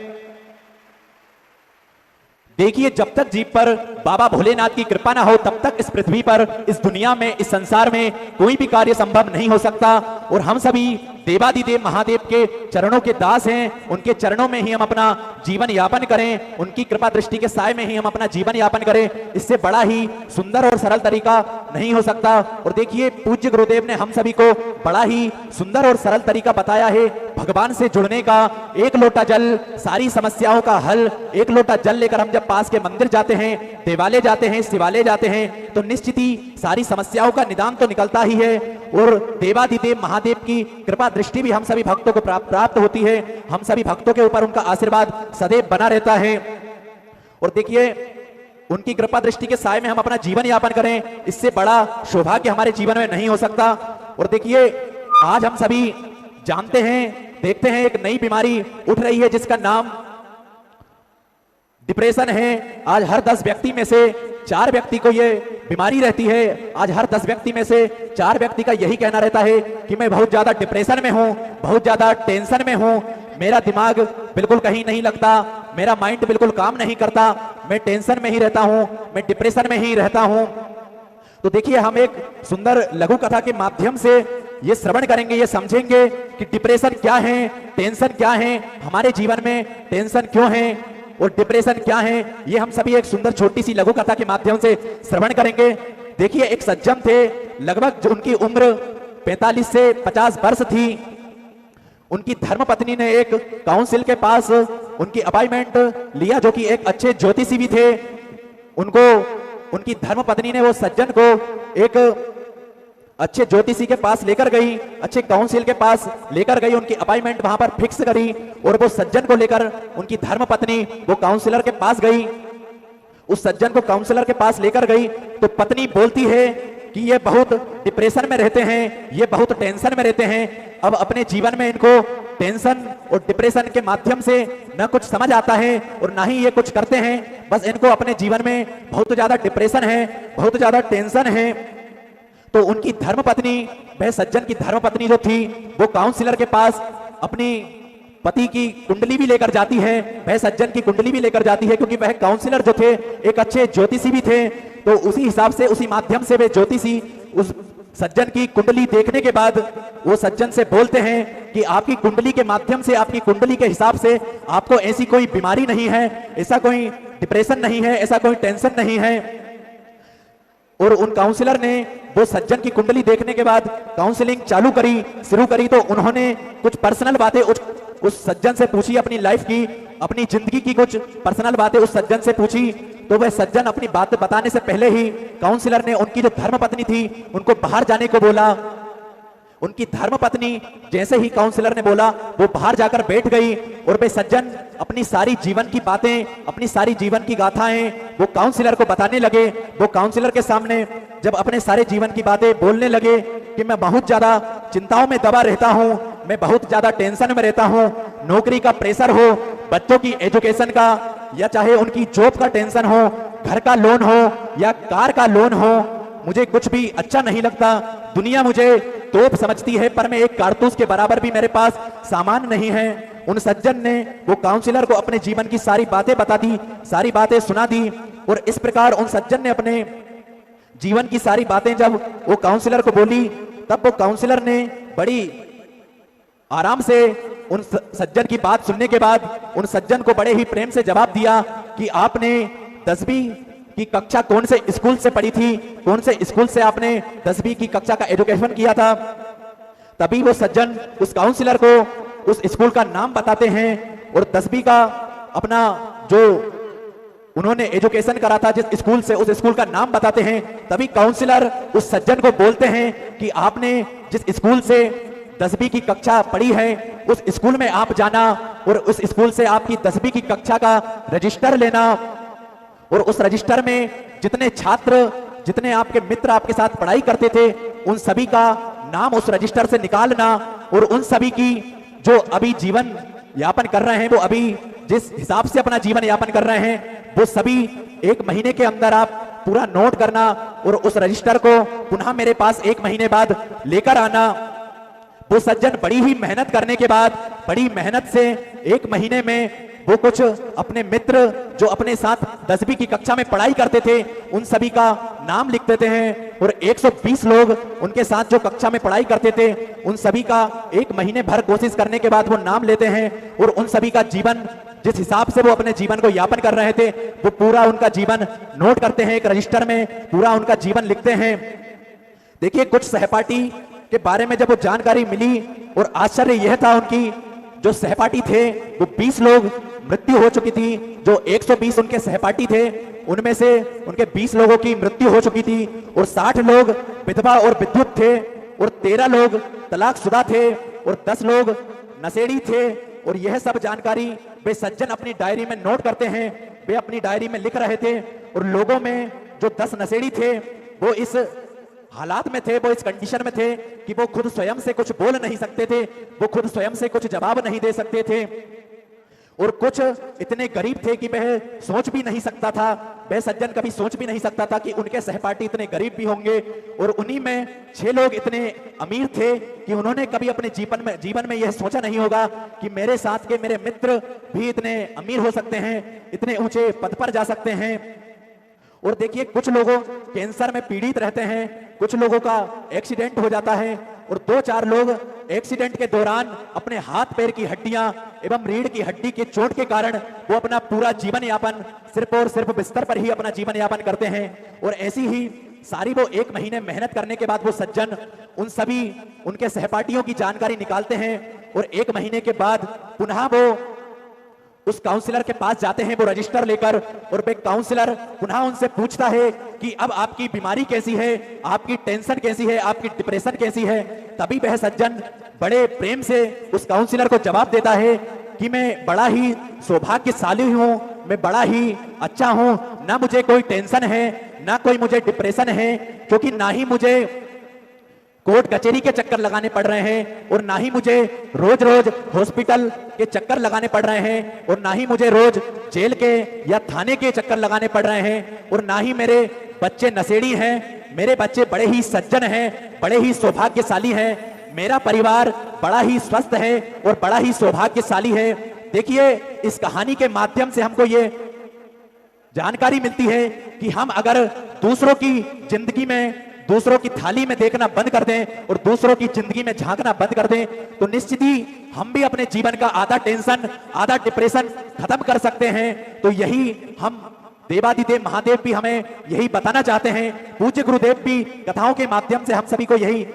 देखिए, जब तक जीप पर बाबा भोलेनाथ की कृपा ना हो तब तक इस पृथ्वी पर, इस दुनिया में, इस संसार में कोई भी कार्य संभव नहीं हो सकता। और हम सभी देवादिदेव महादेव के चरणों के दास हैं, उनके चरणों में ही हम अपना जीवन यापन करें, उनकी कृपा दृष्टि के साय में ही हम अपना जीवन यापन करें। इससे बड़ा ही सुंदर और सरल तरीका नहीं हो सकता। और देखिए पूज्य गुरुदेव ने हम सभी को बड़ा ही सुंदर और सरल तरीका बताया है भगवान से जुड़ने का। एक लोटा जल सारी समस्याओं का हल। एक लोटा जल लेकर हम जब पास के मंदिर जाते हैं, देवालय जाते हैं, शिवालय जाते हैं, तो निश्चित ही सारी समस्याओं का निदान तो निकलता ही है और देवादिदेव महादेव की कृपा दृष्टि भी हम सभी भक्तों को प्राप्त होती है। हम सभी भक्तों के ऊपर उनका आशीर्वाद सदैव बना रहता है। और देखिए उनकी कृपा दृष्टि के साय में हम अपना जीवन यापन करें, इससे बड़ा सौभाग्य हमारे जीवन में नहीं हो सकता। और देखिए आज हम सभी जानते हैं, देखते हैं एक नई बीमारी उठ रही है जिसका नाम डिप्रेशन है। आज हर 10 व्यक्ति में से 4 व्यक्ति को ये बीमारी रहती है। आज हर 10 व्यक्ति में से 4 व्यक्ति का यही कहना रहता है कि मैं बहुत ज्यादा डिप्रेशन में हूं, बहुत ज्यादा टेंशन में हूं, मेरा दिमाग बिल्कुल कहीं नहीं लगता, मेरा माइंड बिल्कुल काम नहीं करता, मैं टेंशन में ही रहता हूं, मैं डिप्रेशन में ही रहता हूं। तो देखिए हम एक सुंदर लघु कथा के माध्यम से ये श्रवण करेंगे, ये समझेंगे कि डिप्रेशन क्या है, टेंशन क्या है, हमारे जीवन में टेंशन क्यों है और डिप्रेशन क्या है। ये हम सभी एक सुंदर छोटी सी लघु कथा के माध्यम से श्रवण करेंगे। देखिए एक सज्जन थे, लगभग जो उनकी उम्र 45 से 50 वर्ष थी। उनकी धर्मपत्नी ने एक काउंसिल के पास उनकी अपॉइंटमेंट लिया, जो कि एक अच्छे ज्योतिषी भी थे। उनको उनकी धर्मपत्नी ने वो सज्जन को एक अच्छे ज्योतिषी के पास लेकर गई, अच्छे काउंसिल के पास लेकर गई, उनकी अपॉइंटमेंट वहां पर फिक्स करी और वो सज्जन को लेकर उनकी धर्मपत्नी वो काउंसलर के पास गई। उस सज्जन को काउंसलर के पास लेकर गई तो पत्नी बोलती है कि ये बहुत डिप्रेशन में रहते हैं, ये बहुत टेंशन में रहते हैं। अब अपने जीवन में इनको टेंशन और डिप्रेशन के माध्यम से न कुछ समझ आता है और ना ही ये कुछ करते हैं। बस इनको अपने जीवन में बहुत ज्यादा डिप्रेशन है, बहुत ज्यादा टेंशन है। तो उनकी धर्मपत्नी, वह सज्जन की धर्मपत्नी जो थी, वो काउंसलर के पास अपनी पति की कुंडली भी लेकर जाती है, वह सज्जन की कुंडली भी लेकर जाती है, क्योंकि वह काउंसलर जो थे एक अच्छे ज्योतिषी भी थे। तो उसी हिसाब से, उसी माध्यम से वे ज्योतिषी उस सज्जन की कुंडली देखने के बाद वो सज्जन से बोलते हैं कि आपकी कुंडली के माध्यम से, आपकी कुंडली के हिसाब से आपको ऐसी कोई बीमारी नहीं है, ऐसा कोई डिप्रेशन नहीं है, ऐसा कोई टेंशन नहीं है। और उन काउंसलर ने वो सज्जन की कुंडली देखने के बाद काउंसलिंग शुरू करी। तो उन्होंने कुछ पर्सनल बातें उस सज्जन से पूछी, अपनी लाइफ की, अपनी जिंदगी की कुछ पर्सनल बातें उस सज्जन से पूछी। तो वह सज्जन अपनी बात बताने से पहले ही काउंसलर ने उनकी जो धर्मपत्नी थी उनको बाहर जाने को बोला। उनकी धर्मपत्नी जैसे ही काउंसलर ने बोला वो बाहर जाकर बैठ गई और वे सज्जन अपनी सारी जीवन की बातें, अपनी सारी जीवन की गाथाएं वो काउंसलर को बताने लगे। वो काउंसलर के सामने जब अपने सारे जीवन की बातें बोलने लगे कि मैं बहुत ज्यादा चिंताओं में दबा रहता हूं, मैं बहुत ज्यादा टेंशन में रहता हूं, नौकरी का प्रेशर हो, बच्चों की एजुकेशन का, या चाहे उनकी जॉब का टेंशन हो, घर का लोन हो या कार का लोन हो, मुझे कुछ भी अच्छा नहीं लगता। दुनिया मुझे तोप समझती है, पर मैं एक कारतूस के बराबर भी मेरे पास सामान नहीं है। उन सज्जन ने वो काउंसलर को अपने जीवन की सारी बातें बता दी, सारी बातें सुना दी। और इस प्रकार उन सज्जन ने अपने जीवन की सारी बातें जब वो काउंसलर को बोली, तब वो काउंसलर ने बड़ी आराम से उन सज्जन की बात सुनने के बाद उन सज्जन को बड़े ही प्रेम से जवाब दिया कि आपने 10वीं की कक्षा कौन से स्कूल से पढ़ी थी, कौन से स्कूल से आपने 10वीं की कक्षा का एजुकेशन किया था। तभी वो सज्जन उस काउंसलर को उस स्कूल का नाम बताते हैं और 10वीं का अपना जो उन्होंने एजुकेशन करा था जिस स्कूल से, उस स्कूल का नाम बताते हैं। तभी काउंसलर उस सज्जन को बोलते हैं कि आपने जिस स्कूल से 10वीं की कक्षा पढ़ी है उस स्कूल में आप जाना और उस स्कूल से आपकी 10वीं की कक्षा का रजिस्टर लेना और उस रजिस्टर में जितने छात्र, जितने आपके मित्र आपके साथ पढ़ाई करते थे, उन सभी का नाम उस रजिस्टर से निकालना और उन सभी की जो अभी जीवन यापन कर रहे हैं, वो अभी जिस हिसाब से अपना जीवन यापन कर रहे हैं, वो सभी 1 महीने के अंदर आप पूरा नोट करना और उस रजिस्टर को पुनः मेरे पास 1 महीने बाद लेकर आना। वो सज्जन बड़ी ही मेहनत करने के बाद, बड़ी मेहनत से 1 महीने में वो कुछ अपने मित्र जो अपने साथ 10वीं की कक्षा में पढ़ाई करते थे उन सभी का नाम लिख देते हैं, और 120 लोग उनके साथ जो कक्षा में पढ़ाई करते थे उन सभी का 1 महीने भर कोशिश करने के बाद वो नाम लेते हैं, और उन सभी का जीवन जिस हिसाब से वो अपने जीवन को यापन कर रहे थे वो पूरा उनका जीवन नोट करते हैं, एक रजिस्टर में पूरा उनका जीवन लिखते हैं। देखिए कुछ सहपाठी के बारे में जब वो जानकारी मिली और आश्चर्य यह था, उनकी जो सहपाठी थे वो 20 लोग मृत्यु हो चुकी थी। जो 120 उनके सहपाठी थे उनमें से उनके 20 लोगों की मृत्यु हो चुकी थी, और 60 लोग विधवा और विद्युत थे, और 13 लोग तलाकशुदा थे, और 10 लोग नशेड़ी थे। और यह सब जानकारी वे सज्जन अपनी डायरी में नोट करते हैं, वे अपनी डायरी में लिख रहे थे। और लोगों में जो 10 नशेड़ी थे वो इस हालात में थे, वो इस कंडीशन में थे कि वो खुद स्वयं से कुछ बोल नहीं सकते थे, वो खुद स्वयं से कुछ जवाब नहीं दे सकते थे, और कुछ इतने गरीब थे कि वह सोच भी नहीं सकता था, वह सज्जन कभी सोच भी नहीं सकता था कि उनके सहपाठी इतने गरीब भी होंगे। और उन्हीं में 6 लोग इतने अमीर थे कि उन्होंने कभी अपने जीवन में यह सोचा नहीं होगा कि मेरे साथ के मेरे मित्र भी इतने अमीर हो सकते हैं, इतने ऊंचे पद पर जा सकते हैं। और देखिए कुछ लोगों कैंसर में पीड़ित रहते हैं, कुछ लोगों का एक्सीडेंट हो जाता है, और 2-4 लोग एक्सीडेंट के दौरान अपने हाथ पैर की हड्डियां एवं रीढ़ की हड्डी के चोट के कारण वो अपना पूरा जीवन यापन सिर्फ और सिर्फ बिस्तर पर ही अपना जीवन यापन करते हैं। और ऐसी ही सारी वो 1 महीने मेहनत करने के बाद वो सज्जन उन सभी उनके सहपाठियों की जानकारी निकालते हैं, और 1 महीने के बाद पुनः वो उस काउंसलर के पास जाते हैं वो रजिस्टर लेकर, और वे काउंसलर पुनः उनसे पूछता है कि अब आपकी बीमारी कैसी है, आपकी टेंशन कैसी है, आपकी डिप्रेशन कैसी है। तभी वह सज्जन बड़े प्रेम से उस काउंसलर को जवाब देता है कि मैं बड़ा ही सौभाग्यशाली हूं, मैं बड़ा ही अच्छा हूं, ना मुझे कोई टेंशन है, ना कोई मुझे डिप्रेशन है, क्योंकि ना ही मुझे कोर्ट कचहरी के चक्कर लगाने पड़ रहे हैं, और ना ही मुझे रोज रोज हॉस्पिटल के चक्कर लगाने पड़ रहे हैं, और ना ही मुझे रोज जेल के या थाने के चक्कर लगाने पड़ रहे हैं, और ना ही मेरे बच्चे नशेड़ी हैं, मेरे बच्चे बड़े ही सज्जन हैं, बड़े ही सौभाग्यशाली हैं, मेरा परिवार बड़ा ही स्वस्थ है और बड़ा ही सौभाग्यशाली है। देखिए इस कहानी के माध्यम से हमको ये जानकारी मिलती है कि हम अगर दूसरों की जिंदगी में, दूसरों की थाली में देखना बंद कर दें और दूसरों की जिंदगी में झांकना बंद कर दें, तो निश्चित ही हम भी अपने जीवन का आधा टेंशन, आधा डिप्रेशन खत्म कर सकते हैं। तो यही हम देवादिदेव महादेव भी हमें यही बताना चाहते हैं, पूज्य गुरुदेव भी कथाओं के माध्यम से हम सभी को यही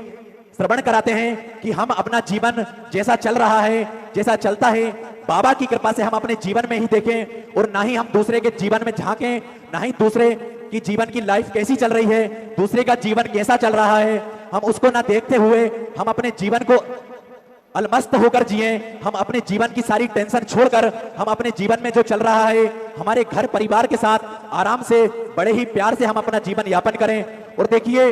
श्रवण कराते हैं कि हम अपना जीवन जैसा चल रहा है, जैसा चलता है, बाबा की कृपा से हम अपने जीवन में ही देखें, और ना ही हम दूसरे के जीवन में झांकें, ना ही दूसरे की जीवन की लाइफ कैसी चल रही है, दूसरे का जीवन कैसा चल रहा है, हम उसको ना देखते हुए हम अपने जीवन को अलमस्त होकर जिए। हम अपने जीवन की सारी टेंशन छोड़कर हम अपने जीवन में जो चल रहा है हमारे घर परिवार के साथ आराम से बड़े ही प्यार से हम अपना जीवन यापन करें। और देखिए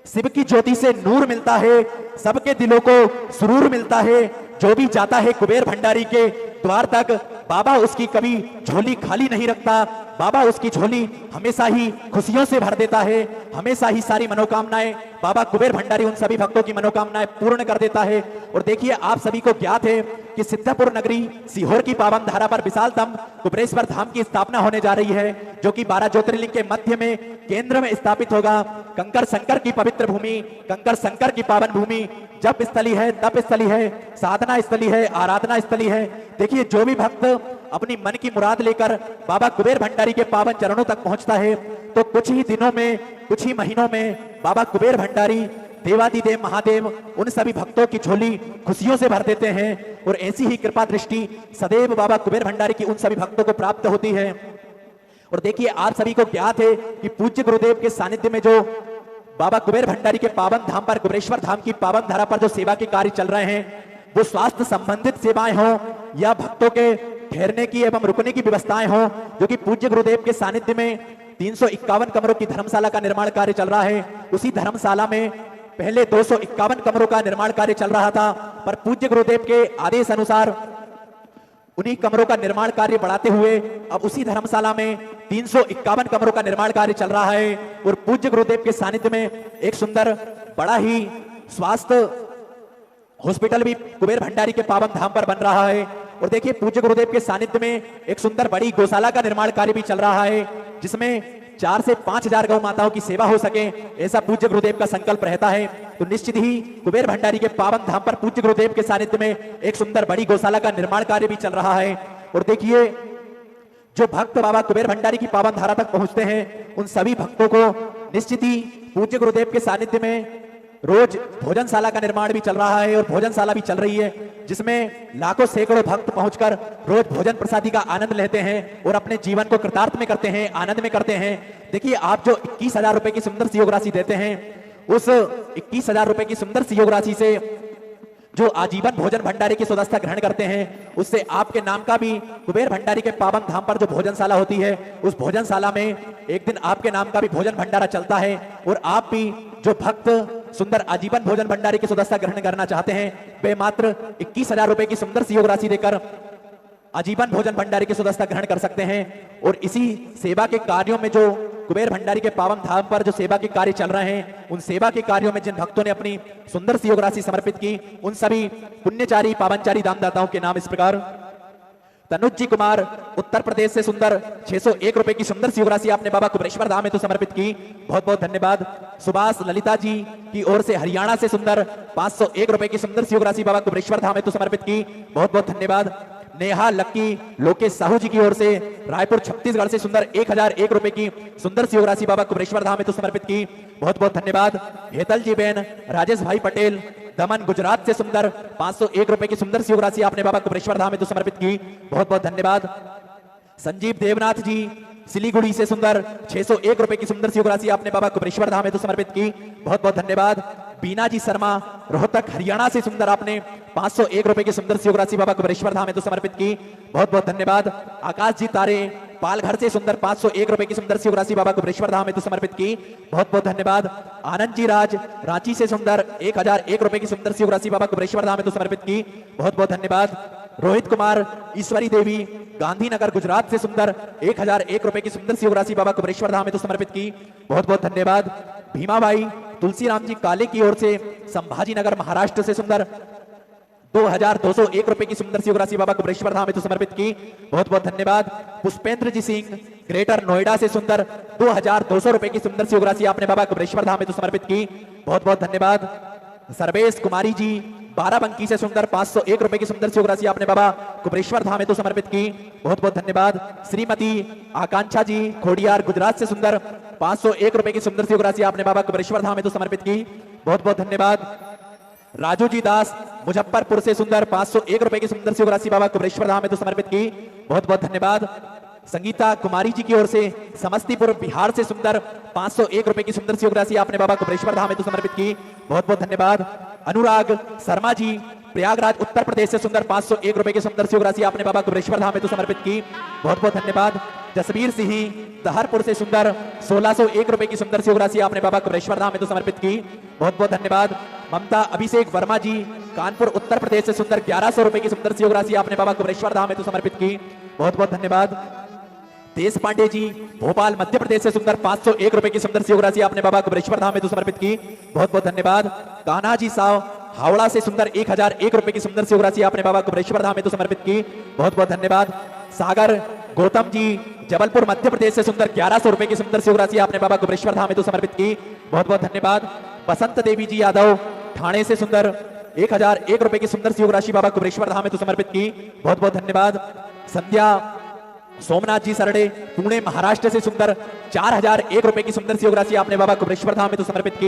शिव की ज्योति से नूर मिलता है, सबके दिलों को सुरूर मिलता है। जो भी जाता है कुबेर भंडारी के द्वार तक, बाबा उसकी कभी झोली खाली नहीं रखता, बाबा उसकी झोली हमेशा ही खुशियों से भर देता है, हमेशा ही सारी मनोकामनाएं बाबा कुबेर भंडारी उन सभी भक्तों की मनोकामनाएं पूर्ण कर देता है। और देखिए आप सभी को ज्ञात है कि सिद्धपुर नगरी सीहोर की पावन धारा पर विशालतम कुबेरेश्वर धाम की स्थापना होने जा रही है, जो कि 12 ज्योतिर्लिंग के मध्य में केंद्र में स्थापित होगा। कंकर शंकर की पवित्र भूमि, कंकर शंकर की पावन भूमि, जप स्थली है, तप स्थली है, साधना स्थली है, आराधना स्थली है। देखिए जो भी भक्त अपनी मन की मुराद लेकर बाबा कुबेर भंडारी के पावन चरणों तक पहुंचता है, तो कुछ ही दिनों में, कुछ ही महीनों में बाबा कुबेर भंडारी देवादिदेव महादेव उन सभी भक्तों की झोली खुशियों से भर देते हैं। और ऐसी ही कृपा दृष्टि सदैव बाबा कुबेर भंडारी की उन सभी भक्तों को प्राप्त होती है। और देखिए आप सभी को ज्ञात है कि पूज्य गुरुदेव के सानिध्य में जो बाबा कुबेर भंडारी के पावन धाम पर, कुबेरेश्वर धाम की पावन धारा पर जो सेवा के कार्य चल रहे हैं, वो स्वास्थ्य संबंधित सेवाएं हों या भक्तों के ठहरने की एवं रुकने की व्यवस्थाएं हों, जो कि पूज्य गुरुदेव के सानिध्य में 351 कमरों की धर्मशाला का निर्माण कार्य चल रहा है। उसी धर्मशाला में पहले 251 कमरों का निर्माण कार्य चल रहा था, पर पूज्य गुरुदेव के आदेश अनुसार उन्हीं कमरों का निर्माण कार्य बढ़ाते हुए अब उसी धर्मशाला में 351 कमरों का निर्माण कार्य चल रहा है। और पूज्य गुरुदेव के सानिध्य में एक सुंदर बड़ा ही स्वास्थ्य हॉस्पिटल भी कुबेर भंडारी के पावन धाम पर बन रहा है। और देखिए पूज्य गुरुदेव के सानिध्य में एक सुंदर बड़ी गौशाला का निर्माण कार्य भी चल रहा है, जिसमें 4 से 5,000 गौ माताओं की सेवा हो सके, ऐसा पूज्य गुरुदेव का संकल्प रहता है। तो निश्चित ही कुबेर भंडारी के पावन धाम पर पूज्य गुरुदेव के सानिध्य में एक सुंदर बड़ी गौशाला का निर्माण कार्य भी चल रहा है। और देखिए जो भक्त बाबा कुबेर भंडारी की पावन धारा तक पहुंचते हैं, उन सभी भक्तों को निश्चित ही पूज्य गुरुदेव के सानिध्य में रोज भोजनशाला का निर्माण भी चल रहा है और भोजनशाला भी चल रही है, जिसमें लाखों सैकड़ों भक्त पहुंचकर रोज भोजन प्रसादी का आनंद लेते हैं और अपने जीवन को कृतार्थ में करते हैं, आनंद में करते हैं। देखिए आप जो 21,000 रुपए की सुंदर सी योग राशि देते हैं, उस 21,000 रुपए की सुंदर सी योग राशि से जो आजीवन भोजन भंडारी की सदस्यता ग्रहण करते हैं, उससे आपके नाम का भी कुबेर भंडारी के पावन धाम पर जो भोजनशाला होती है, उस भोजनशाला में एक दिन आपके नाम का भी भोजन भंडारा चलता है। और आप भी जो भक्त सुंदर आजीवन भोजन भंडारी की सदस्यता ग्रहण करना चाहते हैं, वे मात्र 21,000 रुपए की सुंदर सी योग राशि देकर आजीवन भोजन भंडारी की सदस्यता ग्रहण कर सकते हैं। और इसी सेवा के कार्यों में जो कुबेर भंडारी के पावन धाम पर जो सेवा के कार्य चल रहे हैं, उन सेवा के कार्यों में जिन भक्तों ने अपनी सुंदर सी योग राशि समर्पित की, उन सभी पुण्यचारी पावनचारी दानदाताओं के नाम इस प्रकार। तनुज जी कुमार उत्तर प्रदेश से सुंदर 601 रुपए की सुंदर सी योग राशि आपने बाबा कुबेरेश्वर धाम में तो समर्पित की, बहुत बहुत धन्यवाद। सुभाष ललिता जी की ओर से हरियाणा से सुंदर 501 रुपए की सुंदर सी योग राशि बाबा कुबेरेश्वर धाम में तो समर्पित की, बहुत बहुत धन्यवाद। नेहा लक्की लोकेश साहू जी की ओर से रायपुर छत्तीसगढ़ से सुंदर 1,001 रुपए की सुंदर सी योग राशि बाबा कुबेरेश्वर धाम में तो समर्पित की, बहुत बहुत धन्यवाद। हेतल जी बहन राजेश भाई पटेल दमन गुजरात से सुंदर 501 रुपए की सुंदर सी योग राशि आपने बाबा कुबेरेश्वर धाम में तो समर्पित की, बहुत बहुत धन्यवाद। संजीव देवनाथ जी सिलीगुड़ी से सुंदर 601 रुपए की सुंदर सी योग राशि आपने बाबा कुबेरेश्वर धाम में तो समर्पित की, बहुत बहुत धन्यवाद। बीना जी शर्मा रोहतक हरियाणा से सुंदर आपने 501 रुपए की सुंदर सी योग राशि बाबा कुबेरेश्वर धाम में तो समर्पित की, बहुत बहुत धन्यवाद। आकाश जी तारे पालघर से सुंदर 501 रुपए की सुंदर सी योग राशि बाबा कुबेरेश्वर धाम में तो समर्पित की, बहुत बहुत धन्यवाद। आनंद जी राज रांची से सुंदर 1,001 रुपए की सुंदर सी योग राशि बाबा कुबेरेश्वर धाम में तो समर्पित की, बहुत बहुत धन्यवाद। रोहित कुमार ईश्वरी देवी गांधीनगर गुजरात से सुंदर 1,001 रुपए की सुंदर सी योग राशि बाबा कुबेरेश्वर धाम में तो समर्पित की, बहुत बहुत धन्यवाद। भीमाबाई तुलसीराम जी काले की ओर से संभाजी नगर महाराष्ट्र से सुंदर 2,201 रुपए की सुंदर सी योग राशि बाबा कुबेरेश्वर धाम में तो समर्पित की, बहुत बहुत धन्यवाद। पुष्पेंद्र जी सिंह ग्रेटर नोएडा से सुंदर 2,200 रुपए की सुंदर सी योग राशि आपने बाबा कुबेरेश्वर धाम में तो समर्पित की, बहुत बहुत धन्यवाद। सर्वेश कुमारी जी बाराबंकी से सुंदर 501 रुपए की सुंदर सी योग राशि आपने बाबा कुबेरेश्वर धाम में तो समर्पित की, बहुत बहुत धन्यवाद। श्रीमती आकांक्षा जी खोडियार गुजरात से सुंदर 501 रुपए की सुंदर सी योग राशि आपने बाबा कुबेरेश्वर धाम में तो समर्पित की, बहुत बहुत धन्यवाद। राजू जी दास मुजफ्फरपुर से सुंदर 501 रुपए की सुंदर सी योग राशि बाबा कुबेरेश्वर धाम में तो समर्पित की, बहुत बहुत धन्यवाद। संगीता कुमारी जी की ओर से समस्तीपुर बिहार से सुंदर 501 रुपए की सुंदर सी योग राशि आपने बाबा कुबेरेश्वर धाम में तो समर्पित की, बहुत बहुत धन्यवाद। अनुराग शर्मा जी प्रयागराज उत्तर प्रदेश से सुंदर 501 रुपए की सुंदर सी योग राशि आपने बाबा कुबेरेश्वर धाम में तो समर्पित की, बहुत बहुत धन्यवाद। जसवीर सिंह दहरपुर से सुंदर 1,601 रुपए की सुंदर सी योग राशि आपने बाबा कुबेरेश्वर धाम में तो समर्पित की, बहुत बहुत धन्यवाद। ममता अभिषेक वर्मा जी कानपुर उत्तर प्रदेश से सुंदर 1,100 रुपए की सुंदर सी योग राशि आपने बाबा कुबेरेश्वर धाम में तो समर्पित की, बहुत बहुत धन्यवाद। देश पांडे जी भोपाल मध्य प्रदेश से सुंदर 501 रुपए की सुंदर सी योग राशि आपने बाबा कुबेरेश्वर धाम में तो समर्पित की, बहुत बहुत धन्यवाद। कान्हा जी साव हावड़ा से सुंदर 1,001 रुपए की सुंदर सी योग राशि आपने बाबा कुबेरेश्वर धाम में तो समर्पित की, बहुत बहुत धन्यवाद। सागर गौतम जी जबलपुर मध्य प्रदेश से सुंदर 1,100 रुपए की सुंदर सी योग राशि आपने बाबा कुबेरेश्वर धाम में तो समर्पित की, बहुत बहुत धन्यवाद। बसंत देवी जी यादव ठाणे से सुंदर 1,001 रुपए की सुंदर सी योग राशि बाबा कुबेरेश्वर धाम में तो समर्पित की, बहुत बहुत धन्यवाद। संध्या सोमनाथ जी सरडे पुणे महाराष्ट्र से सुंदर 4,001 रुपए की सुंदर सी योग राशि आपने बाबा कुबेरेश्वर धाम में तो समर्पित की।